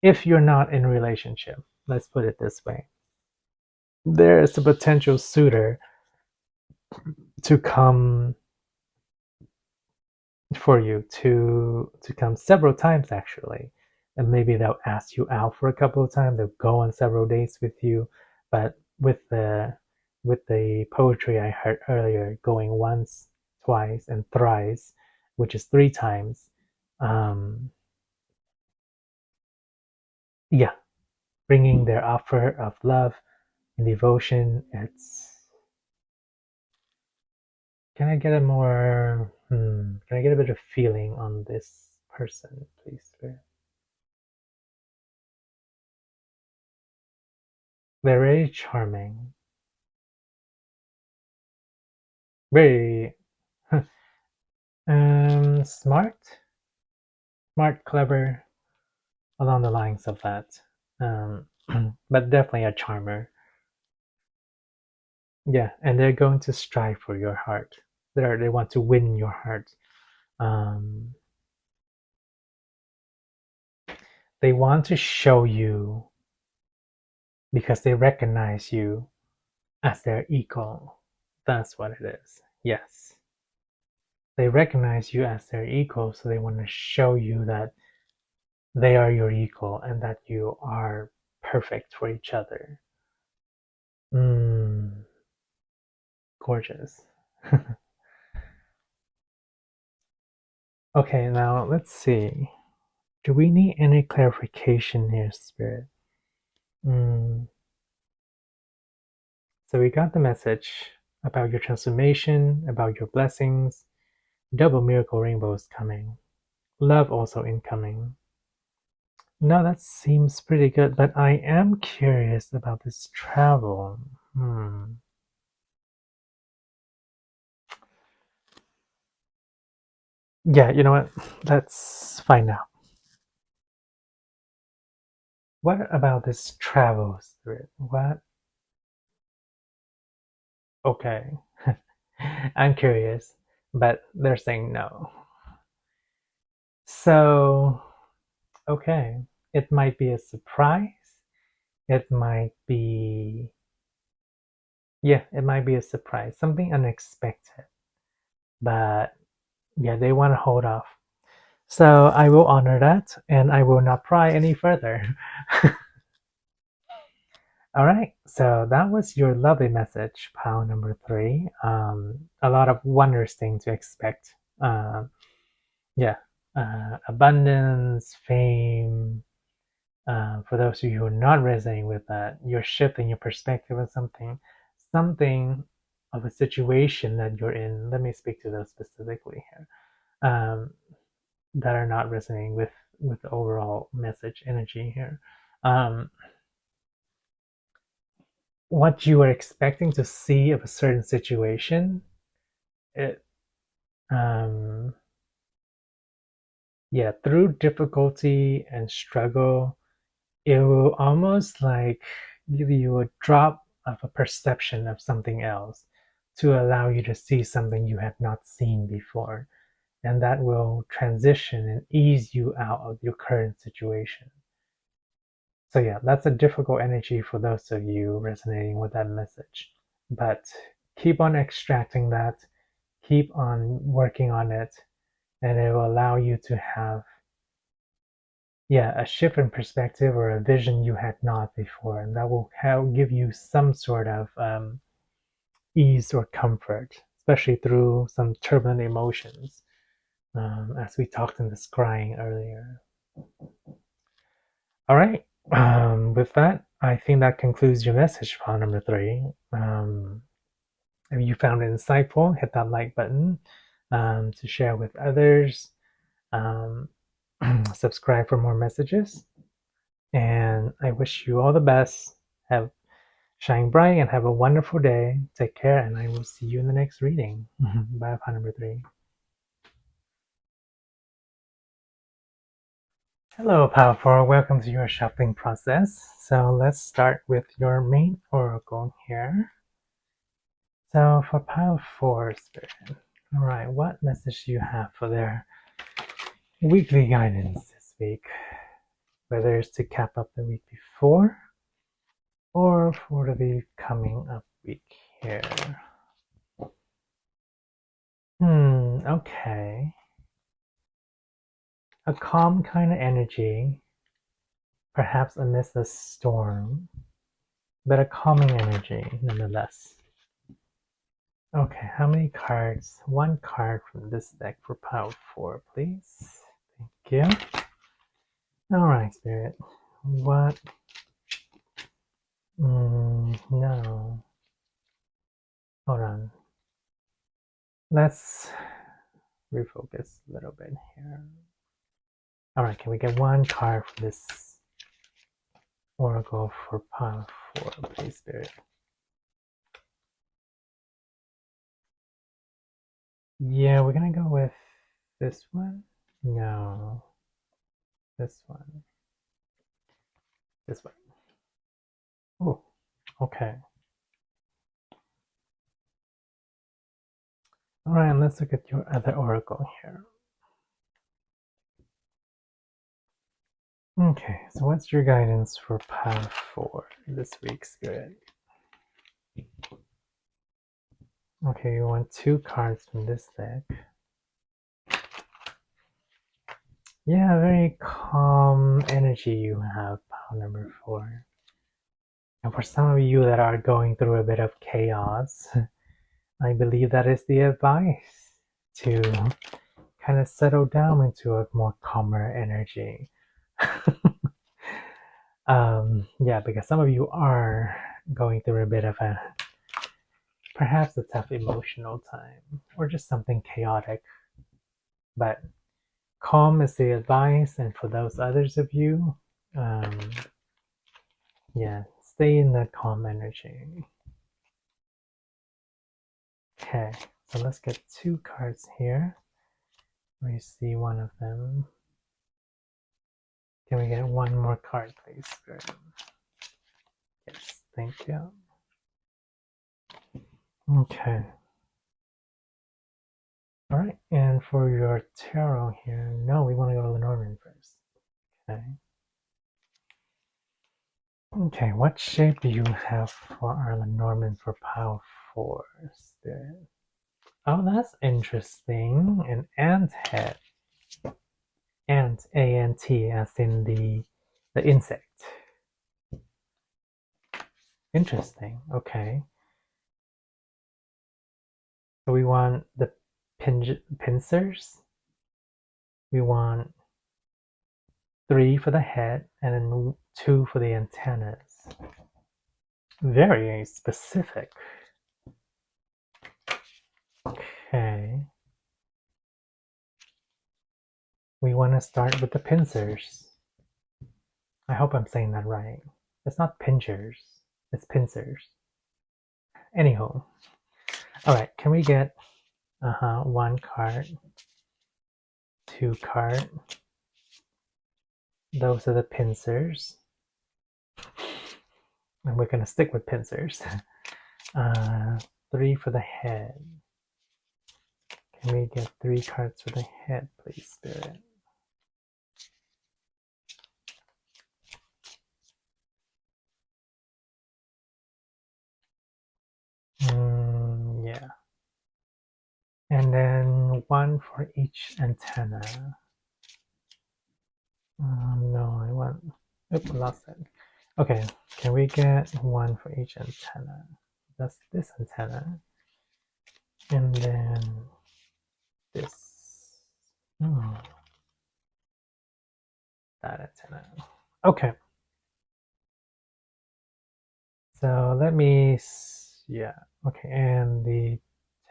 if you're not in a relationship, let's put it this way, there is a potential suitor to come for you to come several times actually, and maybe they'll ask you out for a couple of times, they'll go on several dates with you, but with the poetry I heard earlier, going once, twice, and thrice, which is three times, um yeah, bringing their offer of love and devotion. Can I get a more can I get a bit of feeling on this person, please, Spirit? They're very charming, very smart, clever, along the lines of that. Um, but definitely a charmer. Yeah, and they're going to strive for your heart. They want to win your heart. Um, they want to show you because they recognize you as their equal. That's what it is. Yes. They recognize you as their equal, so they want to show you that they are your equal and that you are perfect for each other. Mm, gorgeous. Okay, now let's see. Do we need any clarification here, Spirit? Mm, so we got the message about your transformation, about your blessings, double miracle rainbows coming, love also incoming. No, that seems pretty good, but I am curious about this travel. Yeah, you know what? Let's find out. What about this travel, Spirit? What? Okay. I'm curious, but they're saying no. So, okay. It might be a surprise. It might be, yeah, it might be a surprise, something unexpected. But yeah, they want to hold off. So I will honor that and I will not pry any further. All right, so that was your lovely message, pile number three. A lot of wondrous things to expect. Yeah, abundance, fame. For those of you who are not resonating with that, you're shifting your perspective on something of a situation that you're in. Let me speak to those specifically here. That are not resonating with the overall message energy here. Um, what you are expecting to see of a certain situation, it yeah, through difficulty and struggle, it will almost like give you a drop of a perception of something else to allow you to see something you had not seen before, and that will transition and ease you out of your current situation. So yeah, that's a difficult energy for those of you resonating with that message. But keep on extracting that, keep on working on it, and it will allow you to have a shift in perspective or a vision you had not before, and that will give you some sort of ease or comfort, especially through some turbulent emotions, as we talked in the scrying earlier. All right. With that, I think that concludes your message, file number 3. If you found it insightful, hit that like button to share with others. Subscribe for more messages. And I wish you all the best. Shine bright and have a wonderful day. Take care, and I will see you in the next reading. Bye, file number 3. Hello, Pile 4. Welcome to your shuffling process. So let's start with your main oracle here. So for Pile 4, Spirit, all right, what message do you have for their weekly guidance this week? Whether it's to cap up the week before or for the coming up week here. Okay. A calm kind of energy, perhaps amidst a storm, but a calming energy nonetheless. Okay, how many cards? 1 card from this deck for Pile 4, please. Thank you. Alright, Spirit. What? No. Hold on. Let's refocus a little bit here. Alright, can we get 1 card for this oracle for Pile 4, please, Spirit? Yeah, we're gonna go with this one. No. This one. This one. Oh, okay. Alright, let's look at your other oracle here. Okay, so what's your guidance for Pile 4 this week, Spirit? Okay, you want 2 cards from this deck. Yeah, very calm energy you have, Pile number 4. And for some of you that are going through a bit of chaos, I believe that is the advice to kind of settle down into a more calmer energy. Yeah, because some of you are going through a bit of perhaps a tough emotional time or just something chaotic. But calm is the advice, and for those others of you, yeah, stay in that calm energy. Okay, so let's get 2 cards here. We see one of them. Can we get 1 more card, please? Yes, thank you. Okay. All right, and for your tarot here, no, we want to go to Lenormand first. Okay. Okay, what shape do you have for our Lenormand for Pile 4, Spirit? Oh, that's interesting. An ant head. Ant, A-N-T, as in the insect. Interesting. Okay. So we want the pincers. We want 3 for the head and then 2 for the antennas. Very specific. Okay. We want to start with the pincers. I hope I'm saying that right. It's not pinchers, it's pincers. Anyhow. Alright, can we get 1 card, 2 card. Those are the pincers. And we're gonna stick with pincers. 3 for the head. Can we get 3 cards for the head, please, Spirit? Yeah. And then 1 for each antenna. No, Oops, I lost it. Okay, can we get one for each antenna? That's this antenna. And then this. Oh, that antenna. Okay. So let me, yeah. Okay, and the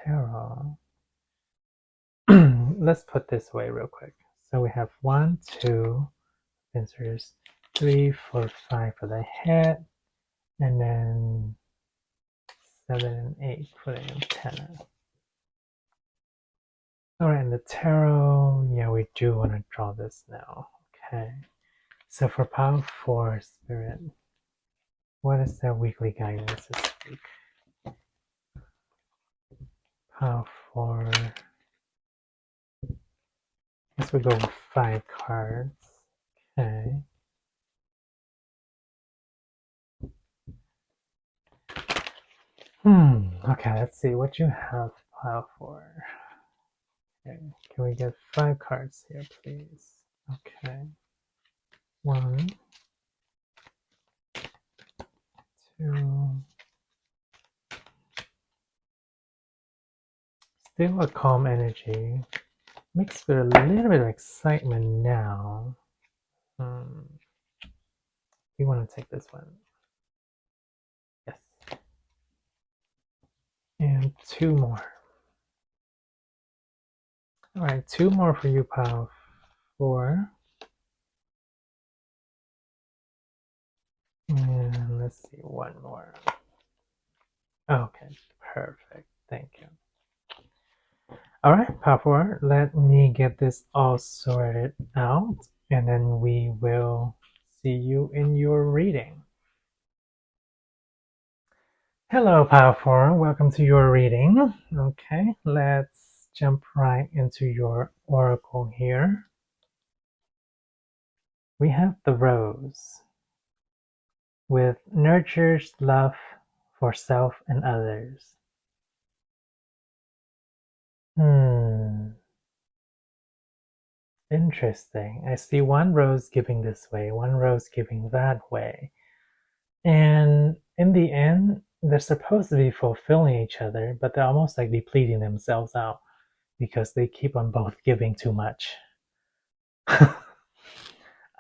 tarot. Let's put this away real quick. So we have 1, 2, pincers, 3, 4, 5 for the head, and then 7 and 8 for the antenna. Alright, and the tarot, yeah, we do want to draw this now. Okay. So for Power 4 Spirit, what is their weekly guidance this week? Power 4. Guess we go with 5 cards. Okay. Okay, let's see what you have Power 4. Okay. Can we get 5 cards here, please? Okay. 1, 2. Still a calm energy. Mixed with a little bit of excitement now. You want to take this one? Yes. And 2 more. Alright, 2 more for you, Power 4. And let's see, 1 more. Okay, perfect. Thank you. Alright, Power 4, let me get this all sorted out, and then we will see you in your reading. Hello, Power 4. Welcome to your reading. Okay, let's jump right into your oracle here. We have the Rose, with nurtures love for self and others. Interesting. I see one rose giving this way, one rose giving that way. And in the end, they're supposed to be fulfilling each other, but they're almost like depleting themselves out because they keep on both giving too much.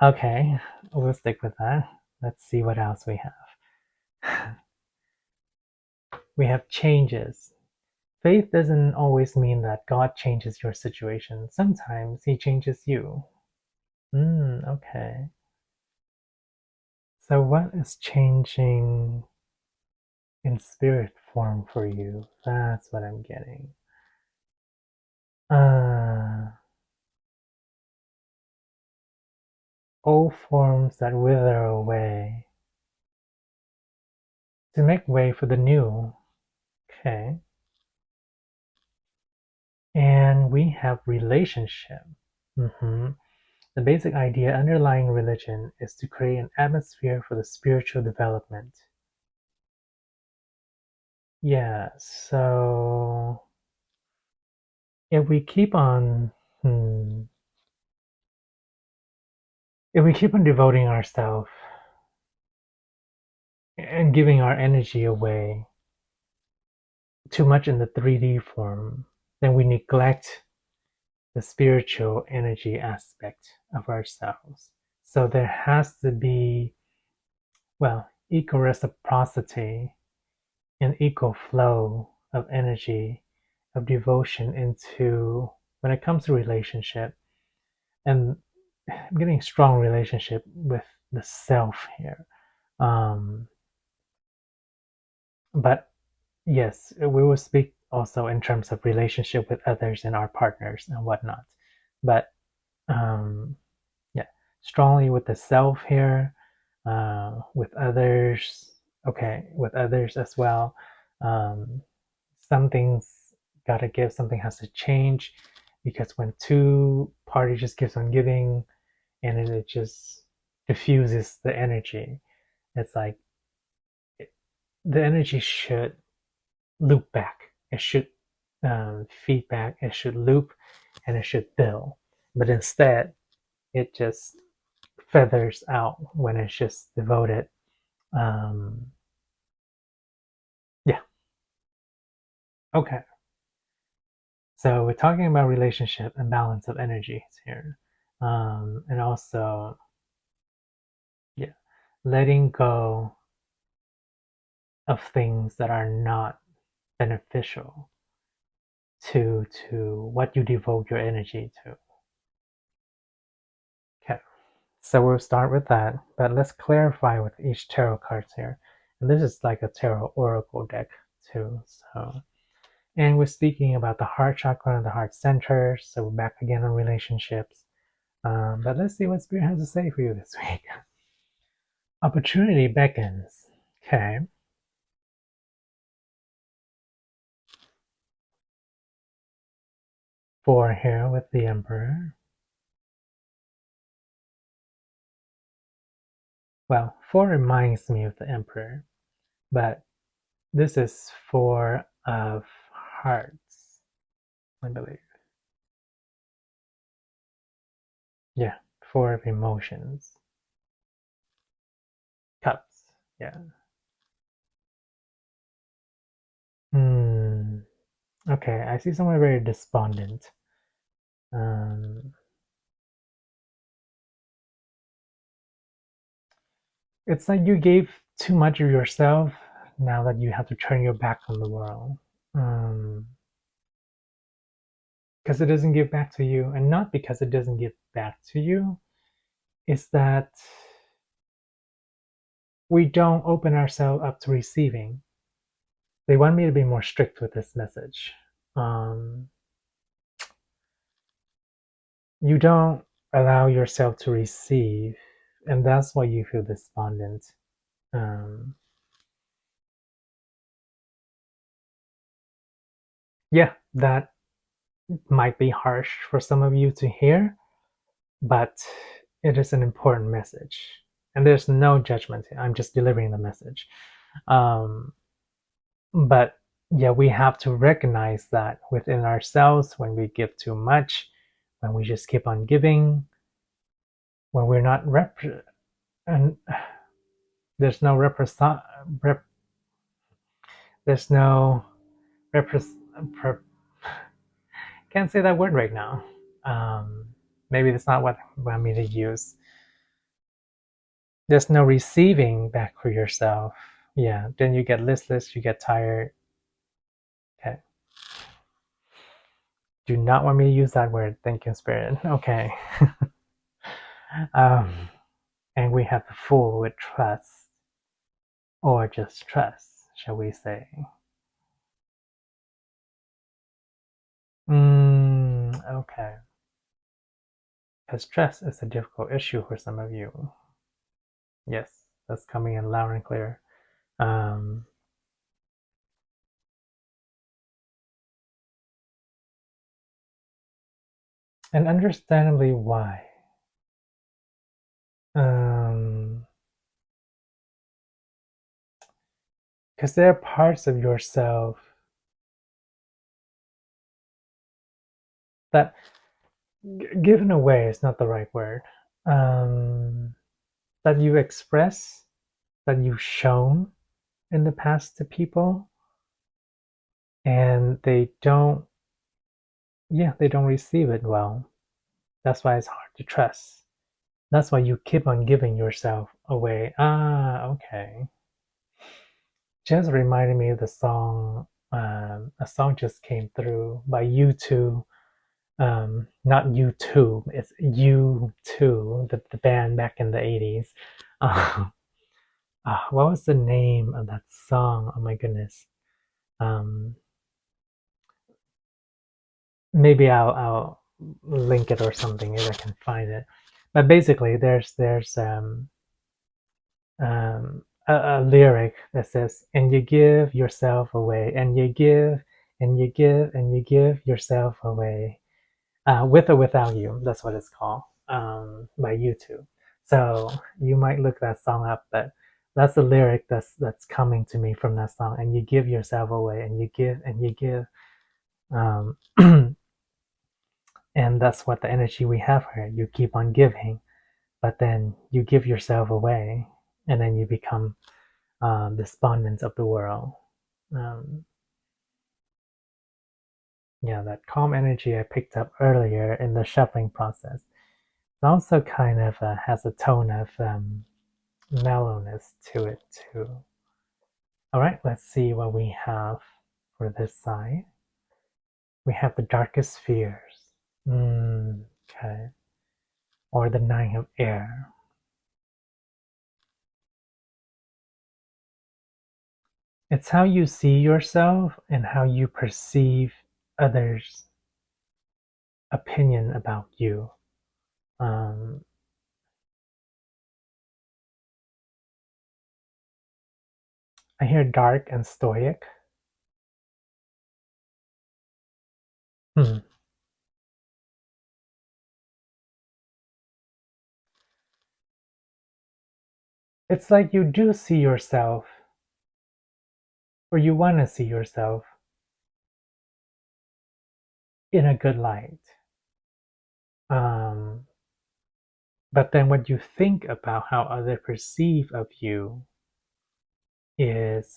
Okay, we'll stick with that. Let's see what else we have. We have changes. Faith doesn't always mean that God changes your situation. Sometimes He changes you. Okay. So what is changing in spirit form for you? That's what I'm getting. Old forms that wither away to make way for the new. Okay. And we have relationship. The basic idea underlying religion is to create an atmosphere for the spiritual development. Yeah, so if we keep on devoting ourselves and giving our energy away too much in the 3D form, then we neglect the spiritual energy aspect of ourselves. So there has to be, well, equal reciprocity and equal flow of energy, of devotion into when it comes to relationship. And I'm getting strong relationship with the self here. But yes, we will speak also in terms of relationship with others and our partners and whatnot. But yeah, strongly with the self here, with others. Okay, with others as well. Something's got to give, something has to change, because when two parties just keeps on giving, and it just diffuses the energy, it's like the energy should loop back. It should feedback. It should loop, and it should build. But instead, it just feathers out when it's just devoted. Um, yeah. Okay. So we're talking about relationship and balance of energies here, and also, yeah, letting go of things that are not beneficial to what you devote your energy to. Okay. So we'll start with that, but let's clarify with each tarot cards here. And this is like a tarot oracle deck too. So, and we're speaking about the heart chakra and the heart center. So we're back again on relationships. But let's see what Spirit has to say for you this week. Opportunity beckons. Okay. 4 here with the Emperor. Well, 4 reminds me of the Emperor, but this is 4 of hearts, I believe. Yeah, 4 of emotions. Cups, yeah. Okay, I see someone very despondent. It's like you gave too much of yourself now that you have to turn your back on the world. Because it doesn't give back to you, and not because it doesn't give back to you, it's that we don't open ourselves up to receiving. They want me to be more strict with this message. You don't allow yourself to receive, and that's why you feel despondent. Yeah, that might be harsh for some of you to hear, but it is an important message. And there's no judgment here. I'm just delivering the message. But yeah, we have to recognize that within ourselves when we give too much, when we just keep on giving, when we're not and there's no there's no can't say that word right now. Maybe that's not what I want me to use. There's no receiving back for yourself. Yeah, then you get listless, you get tired. Okay. Do not want me to use that word. Thank you, Spirit. Okay. um, and we have the Fool with trust, or just trust, shall we say. Okay. Because trust is a difficult issue for some of you. Yes, that's coming in loud and clear. Um, and understandably why. Because there are parts of yourself that given away is not the right word. That you express, that you've shown in the past to people, and they don't receive it well. That's why it's hard to trust. That's why you keep on giving yourself away. Okay. Just reminded me of the song. A song just came through by U2. Not U2. It's U2, the band back in the 80s. What was the name of that song? Oh my goodness. Maybe I'll link it or something if I can find it. But basically, there's a lyric that says, "And you give yourself away, and you give, and you give, and you give yourself away, with or without you." That's what it's called, by U2. So you might look that song up, but that's the lyric that's coming to me from that song. And you give yourself away, and you give, and you give. And that's what the energy we have here. You keep on giving, but then you give yourself away, and then you become despondent of the world. Um, yeah, that calm energy I picked up earlier in the shuffling process. It also kind of has a tone of mellowness to it too. All right, let's see what we have for this side. We have the darkest fears. Okay. Or the Nine of Air. It's how you see yourself and how you perceive others' opinion about you. Um, I hear dark and stoic. Hmm. It's like you do see yourself, or you want to see yourself in a good light. Um, but then what you think about how others perceive of you is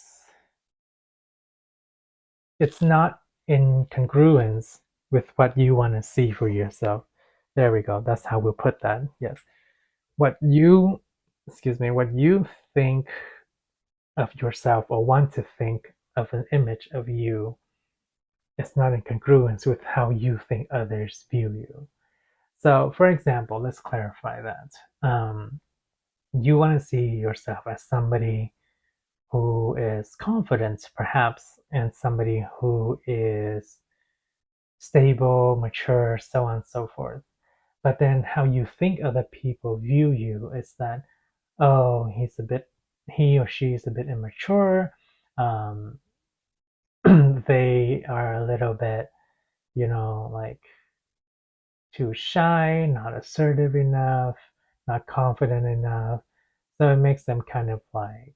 it's not in congruence with what you want to see for yourself. There we go. That's how we'll put that. Yes. What you, what you think of yourself or want to think of an image of you is not in congruence with how you think others view you. So, for example, let's clarify that. You want to see yourself as somebody who is confident, perhaps, and somebody who is stable, mature, so on and so forth. But then how you think other people view you is that, oh, he or she is a bit immature. Um, they are a little bit, like too shy, not assertive enough, not confident enough. So it makes them kind of like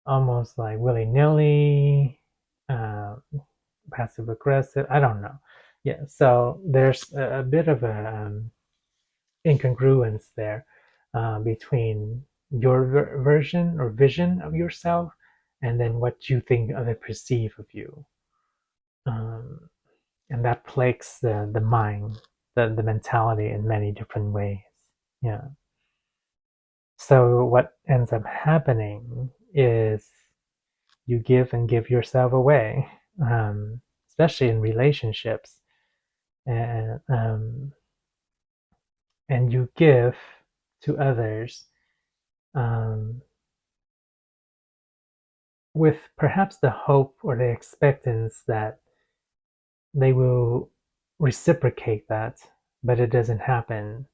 almost like willy nilly, passive aggressive. I don't know. Yeah, so there's a bit of a incongruence there between your version or vision of yourself and then what you think others perceive of you. Um, and that plagues the mind, the mentality in many different ways. Yeah. So what ends up happening is you give and give yourself away, especially in relationships, and and you give to others um, with perhaps the hope or the expectance that they will reciprocate that, but it doesn't happen.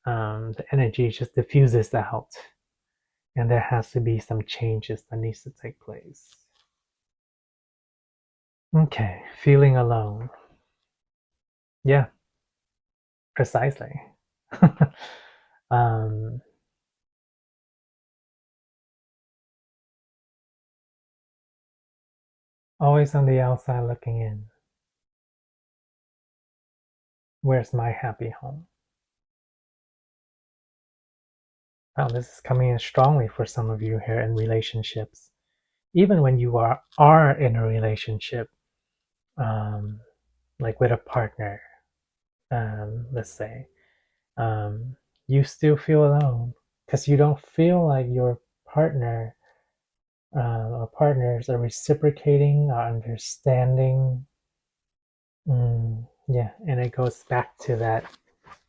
The energy just diffuses out, and there has to be some changes that needs to take place. Okay, feeling alone. Yeah, precisely. um, Always on the outside looking in. Where's my happy home? Wow, this is coming in strongly for some of you here in relationships. Even when you are in a relationship, um, like with a partner, let's say, you still feel alone because you don't feel like your partner or partners are reciprocating or understanding. Yeah, and it goes back to that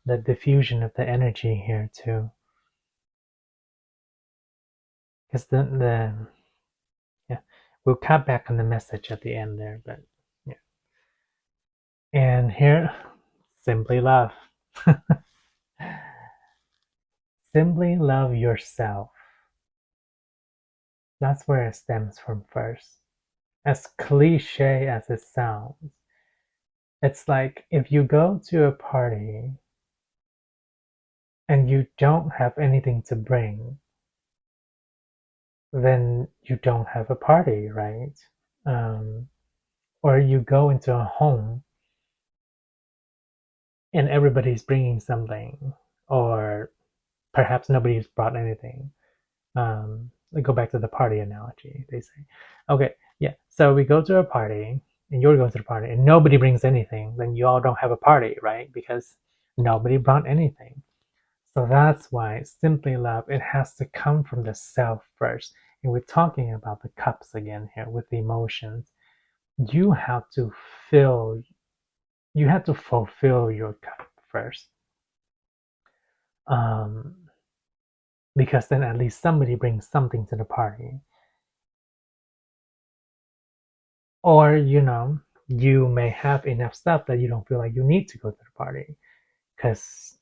the diffusion of the energy here too. Because the yeah, we'll cut back on the message at the end there, but yeah. And here, simply love. Simply love yourself. That's where it stems from first. As cliche as it sounds, it's like if you go to a party and you don't have anything to bring, then you don't have a party, right? Um, or you go into a home and everybody's bringing something, or perhaps nobody's brought anything. Let's go back to the party analogy. They say, okay, yeah. So we go to a party, and you're going to the party, and nobody brings anything. Then you all don't have a party, right? Because nobody brought anything. So that's why simply love, it has to come from the self first. And we're talking about the cups again here with the emotions. You have to fill, you have to fulfill your cup first. Because then at least somebody brings something to the party. Or, you may have enough stuff that you don't feel like you need to go to the party because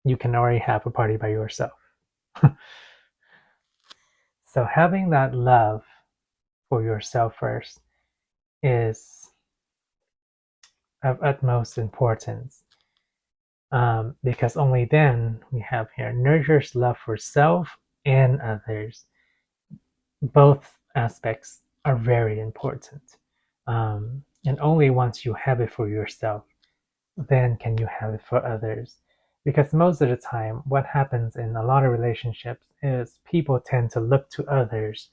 you can already have a party by yourself. So having that love for yourself first is of utmost importance, because only then we have here nurtures love for self and others. Both aspects are very important, and only once you have it for yourself, then can you have it for others. Because most of the time what happens in a lot of relationships is people tend to look to others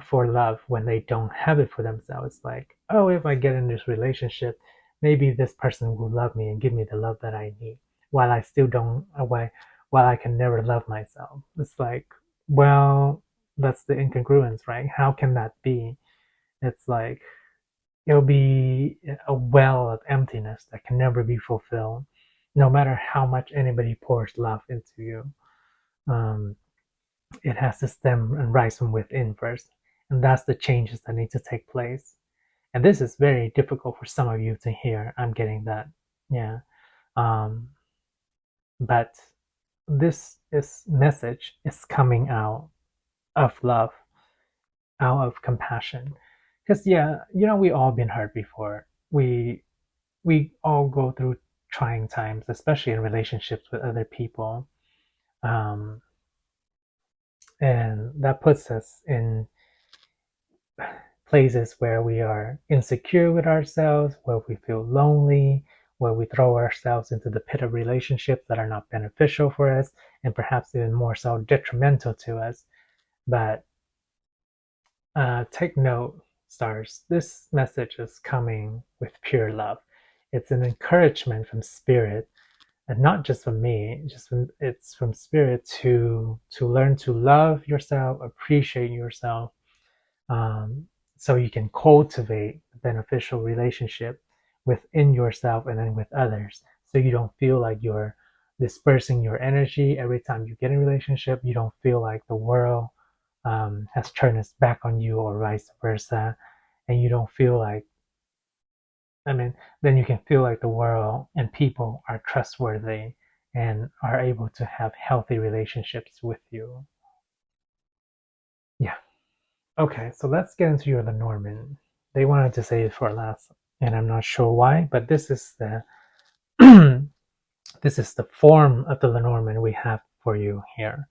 for love when they don't have it for themselves. It's like, oh, if I get in this relationship, maybe this person will love me and give me the love that I need, while I still don't, while I can never love myself. It's like, well, that's the incongruence, right? How can that be? It's like it'll be a well of emptiness that can never be fulfilled, no matter how much anybody pours love into you. Um, it has to stem and rise from within first, and that's the changes that need to take place. And this is very difficult for some of you to hear. I'm getting that, yeah. But this message is coming out of love, out of compassion, because we all been hurt before. We all go through trying times, especially in relationships with other people, um, and that puts us in places where we are insecure with ourselves, where we feel lonely, where we throw ourselves into the pit of relationships that are not beneficial for us, and perhaps even more so detrimental to us. But take note, stars, this message is coming with pure love. It's an encouragement from spirit, and not just from me, it's from spirit to learn to love yourself, appreciate yourself, so you can cultivate a beneficial relationship within yourself and then with others, so you don't feel like you're dispersing your energy every time you get in a relationship. You don't feel like the world has turned its back on you, or vice versa. And you don't feel like, then you can feel like the world and people are trustworthy and are able to have healthy relationships with you. Yeah. Okay, so let's get into your Lenormand. They wanted to say it for last, and I'm not sure why, but this is the this is the form of the Lenormand we have for you here.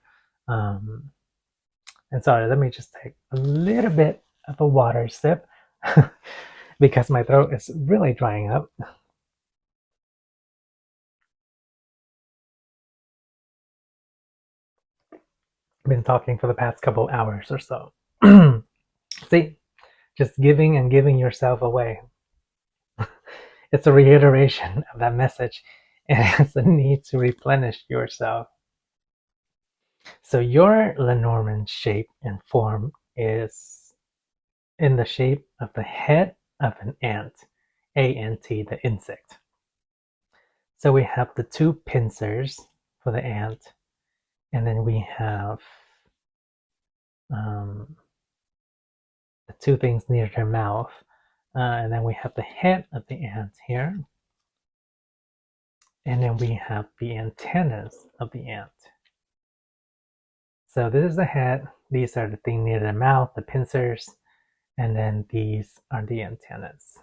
And sorry, let me just take a little bit of a water sip because my throat is really drying up. I've been talking for the past couple hours or so. See, just giving and giving yourself away. It's a reiteration of that message, and it's a need to replenish yourself. So your Lenormand shape and form is in the shape of the head of an ant, A-N-T, the insect. So we have the two pincers for the ant, and then we have the two things near their mouth, and then we have the head of the ant here, and then we have the antennas of the ant. So this is the head, these are the thing near the mouth, the pincers, and then these are the antennas.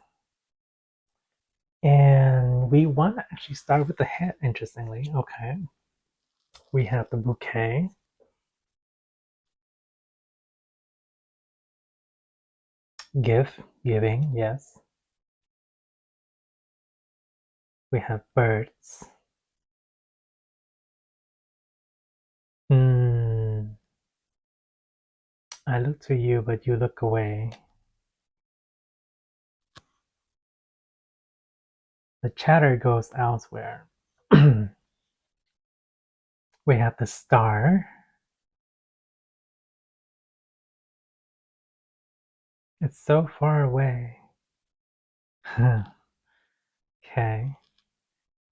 And we want to actually start with the head, interestingly. Okay. We have the bouquet. Giving, yes. We have birds. I look to you, but you look away. The chatter goes elsewhere. We have the star. It's so far away. Okay,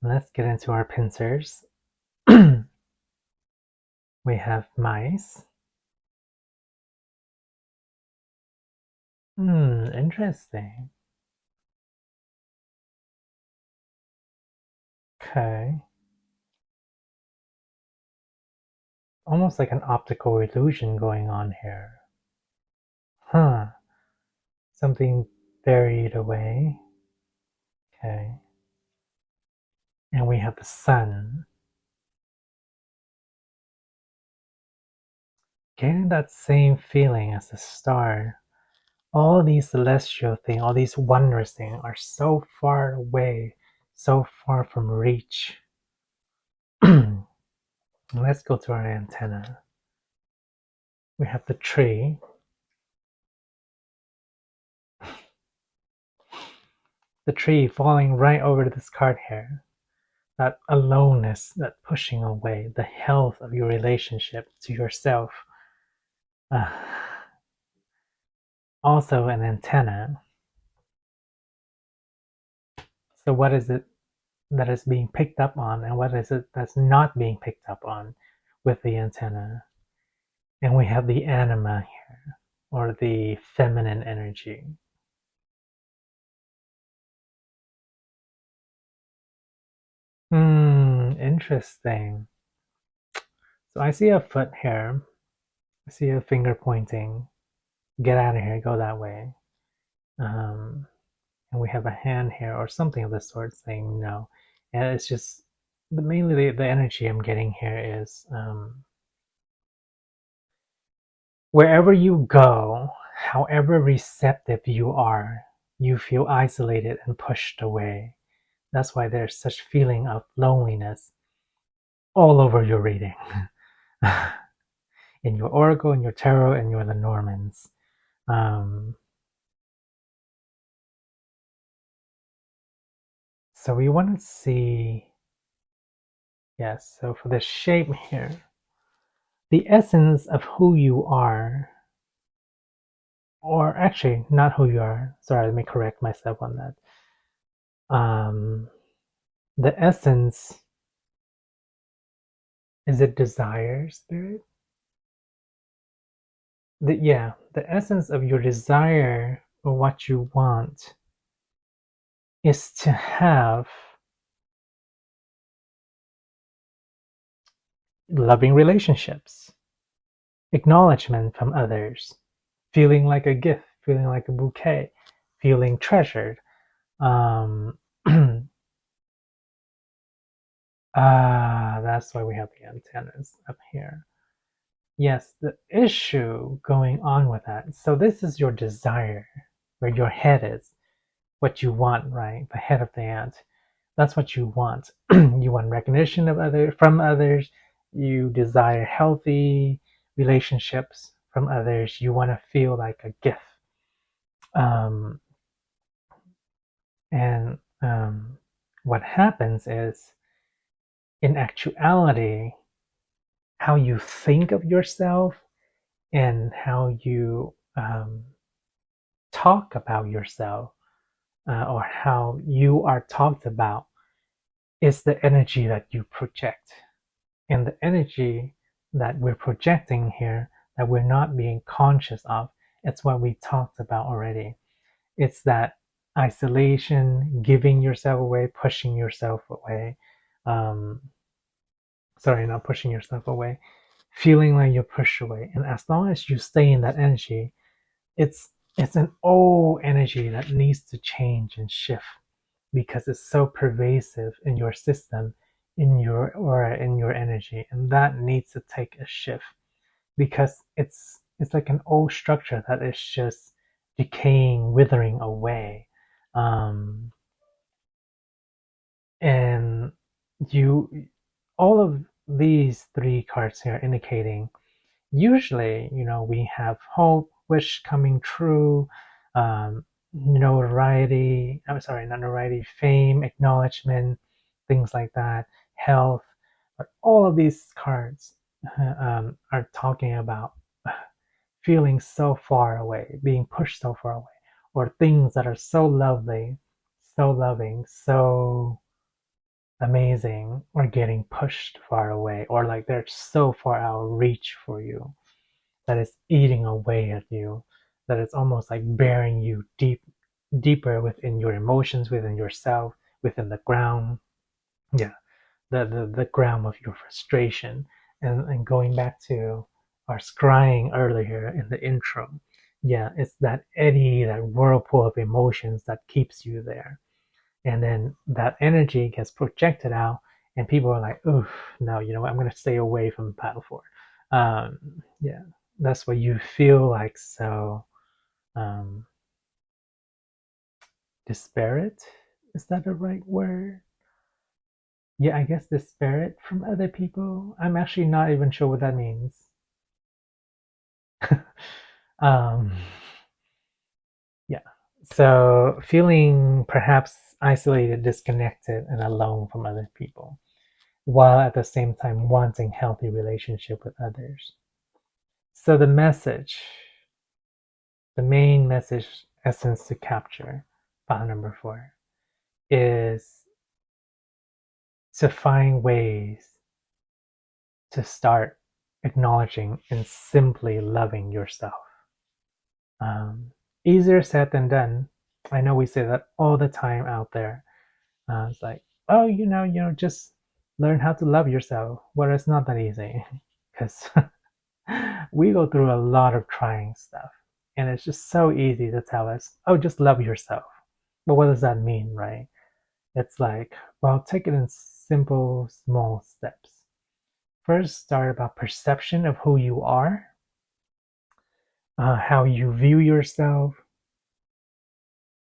let's get into our pincers. We have mice. Interesting. Okay. Almost like an optical illusion going on here. Huh. Something buried away. Okay. And we have the sun. Getting that same feeling as the star. All these celestial things, all these wondrous things are so far away, so far from reach. Let's go to our antenna. We have the tree. The tree falling right over this card here. That aloneness, that pushing away, the health of your relationship to yourself. Uh, Also an antenna. So what is it that is being picked up on, and what is it that's not being picked up on with the antenna? And we have the anima here, or the feminine energy. Interesting. So I see a foot here. I see a finger pointing. Get out of here, go that way. And we have a hand here or something of the sort saying no. And it's just mainly the energy I'm getting here is wherever you go, however receptive you are, you feel isolated and pushed away. That's why there's such feeling of loneliness all over your reading. In your oracle, in your tarot, and your Lenormands. So we want to see, yes, so for the shape here, the essence of who you are, or actually not who you are, sorry, let me correct myself on that. The essence, is it desire, spirit? The essence of your desire or what you want is to have loving relationships, acknowledgement from others, feeling like a gift, feeling like a bouquet, feeling treasured. That's why we have the antennas up here. Yes, the issue going on with that. So this is your desire, where your head is, what you want, right? The head of the ant. That's what you want. You want recognition of from others. You desire healthy relationships from others. You want to feel like a gift. Um, and what happens is, in actuality, how you think of yourself and how you talk about yourself, or how you are talked about, is the energy that you project. And the energy that we're projecting here, that we're not being conscious of, it's what we talked about already. It's that isolation, giving yourself away, pushing yourself away. Sorry, not pushing yourself away, feeling like you're pushed away. And as long as you stay in that energy, it's an old energy that needs to change and shift because it's so pervasive in your system, in your aura, in your energy, and that needs to take a shift because it's like an old structure that is just decaying, withering away. um, and you all of these three cards here indicating usually, we have hope, wish coming true, notoriety, I'm sorry, not notoriety, fame, acknowledgement, things like that, health. But all of these cards are talking about feeling so far away, being pushed so far away, or things that are so lovely, so loving, so amazing, are getting pushed far away, or like they're so far out of reach for you that it's eating away at you, that it's almost like burying you deeper within your emotions, within yourself, within the ground. Yeah, the ground of your frustration. And going back to our scrying earlier in the intro, yeah, it's that eddy, that whirlpool of emotions that keeps you there. And then that energy gets projected out, and people are like, "Oof, no, you know what? I'm gonna stay away from battle for." Yeah, that's what you feel like. So um, disparate, is that the right word? Yeah, I guess disparate from other people. I'm actually not even sure what that means. um, yeah. So feeling perhaps isolated, disconnected, and alone from other people, while at the same time wanting healthy relationship with others. So the main message essence to capture, file number 4, is to find ways to start acknowledging and simply loving yourself. Um, Easier said than done. I know we say that all the time out there. It's like, oh, just learn how to love yourself. Well, it's not that easy because we go through a lot of trying stuff, and it's just so easy to tell us, oh, just love yourself. But what does that mean, right? It's like, well, take it in simple, small steps. First, start about perception of who you are, how you view yourself.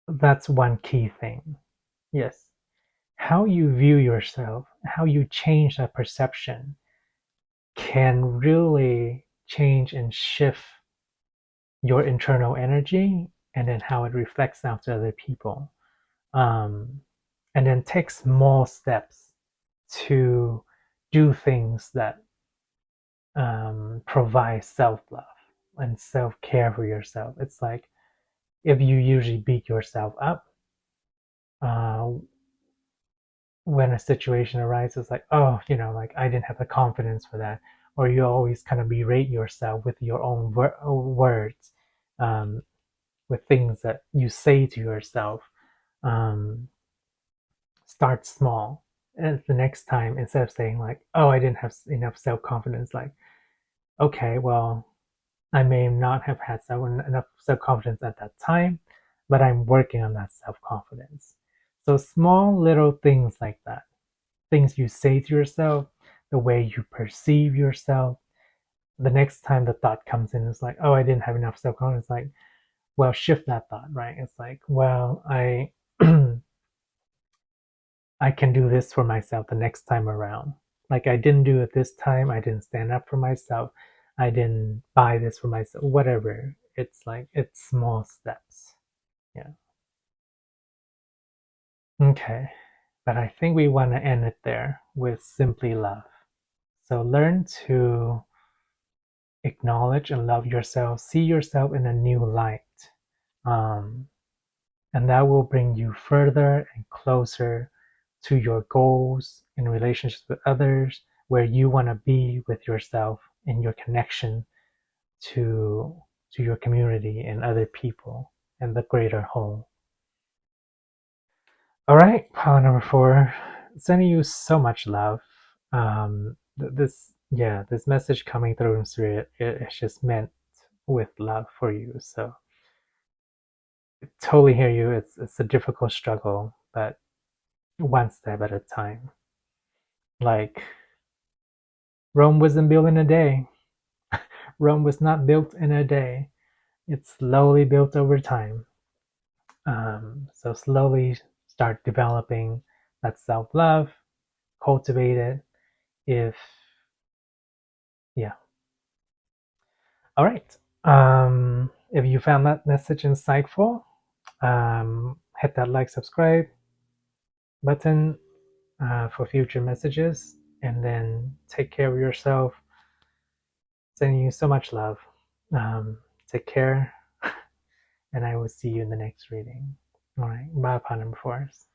That's one key thing. Yes. How you view yourself, how you change that perception can really change and shift your internal energy, and then how it reflects out to other people. Um, and then take small steps to do things that provide self love and self care for yourself. It's like if you usually beat yourself up uh, when a situation arises, like, oh, like I didn't have the confidence for that, or you always kind of berate yourself with your own words, um, with things that you say to yourself. Um, Start small, and the next time, instead of saying like, oh, I didn't have enough self-confidence, like, okay, well, I may not have had enough self-confidence at that time, but I'm working on that self-confidence. So small little things like that, things you say to yourself, the way you perceive yourself. The next time the thought comes in, it's like, oh, I didn't have enough self-confidence. Like, well, shift that thought, right? It's like, well, I can do this for myself the next time around. Like, I didn't do it this time. I didn't stand up for myself. I didn't buy this for myself. Whatever. It's like, it's small steps. Yeah. Okay. But I think we want to end it there with simply love. So learn to acknowledge and love yourself, see yourself in a new light. Um, and that will bring you further and closer to your goals in relationships with others, where you want to be with yourself in your connection to your community and other people and the greater whole. All right, pile number 4. Sending you so much love. This message coming through in spirit, it's just meant with love for you. So I totally hear you. It's a difficult struggle, but one step at a time. Like, Rome wasn't built in a day. Rome was not built in a day. It's slowly built over time. So slowly start developing that self-love, cultivate it. If, yeah, All right. If you found that message insightful, hit that like, subscribe button for future messages, and then take care of yourself. Sending you so much love. Take care, and I will see you in the next reading. All right. Bye, Upon Number 4s.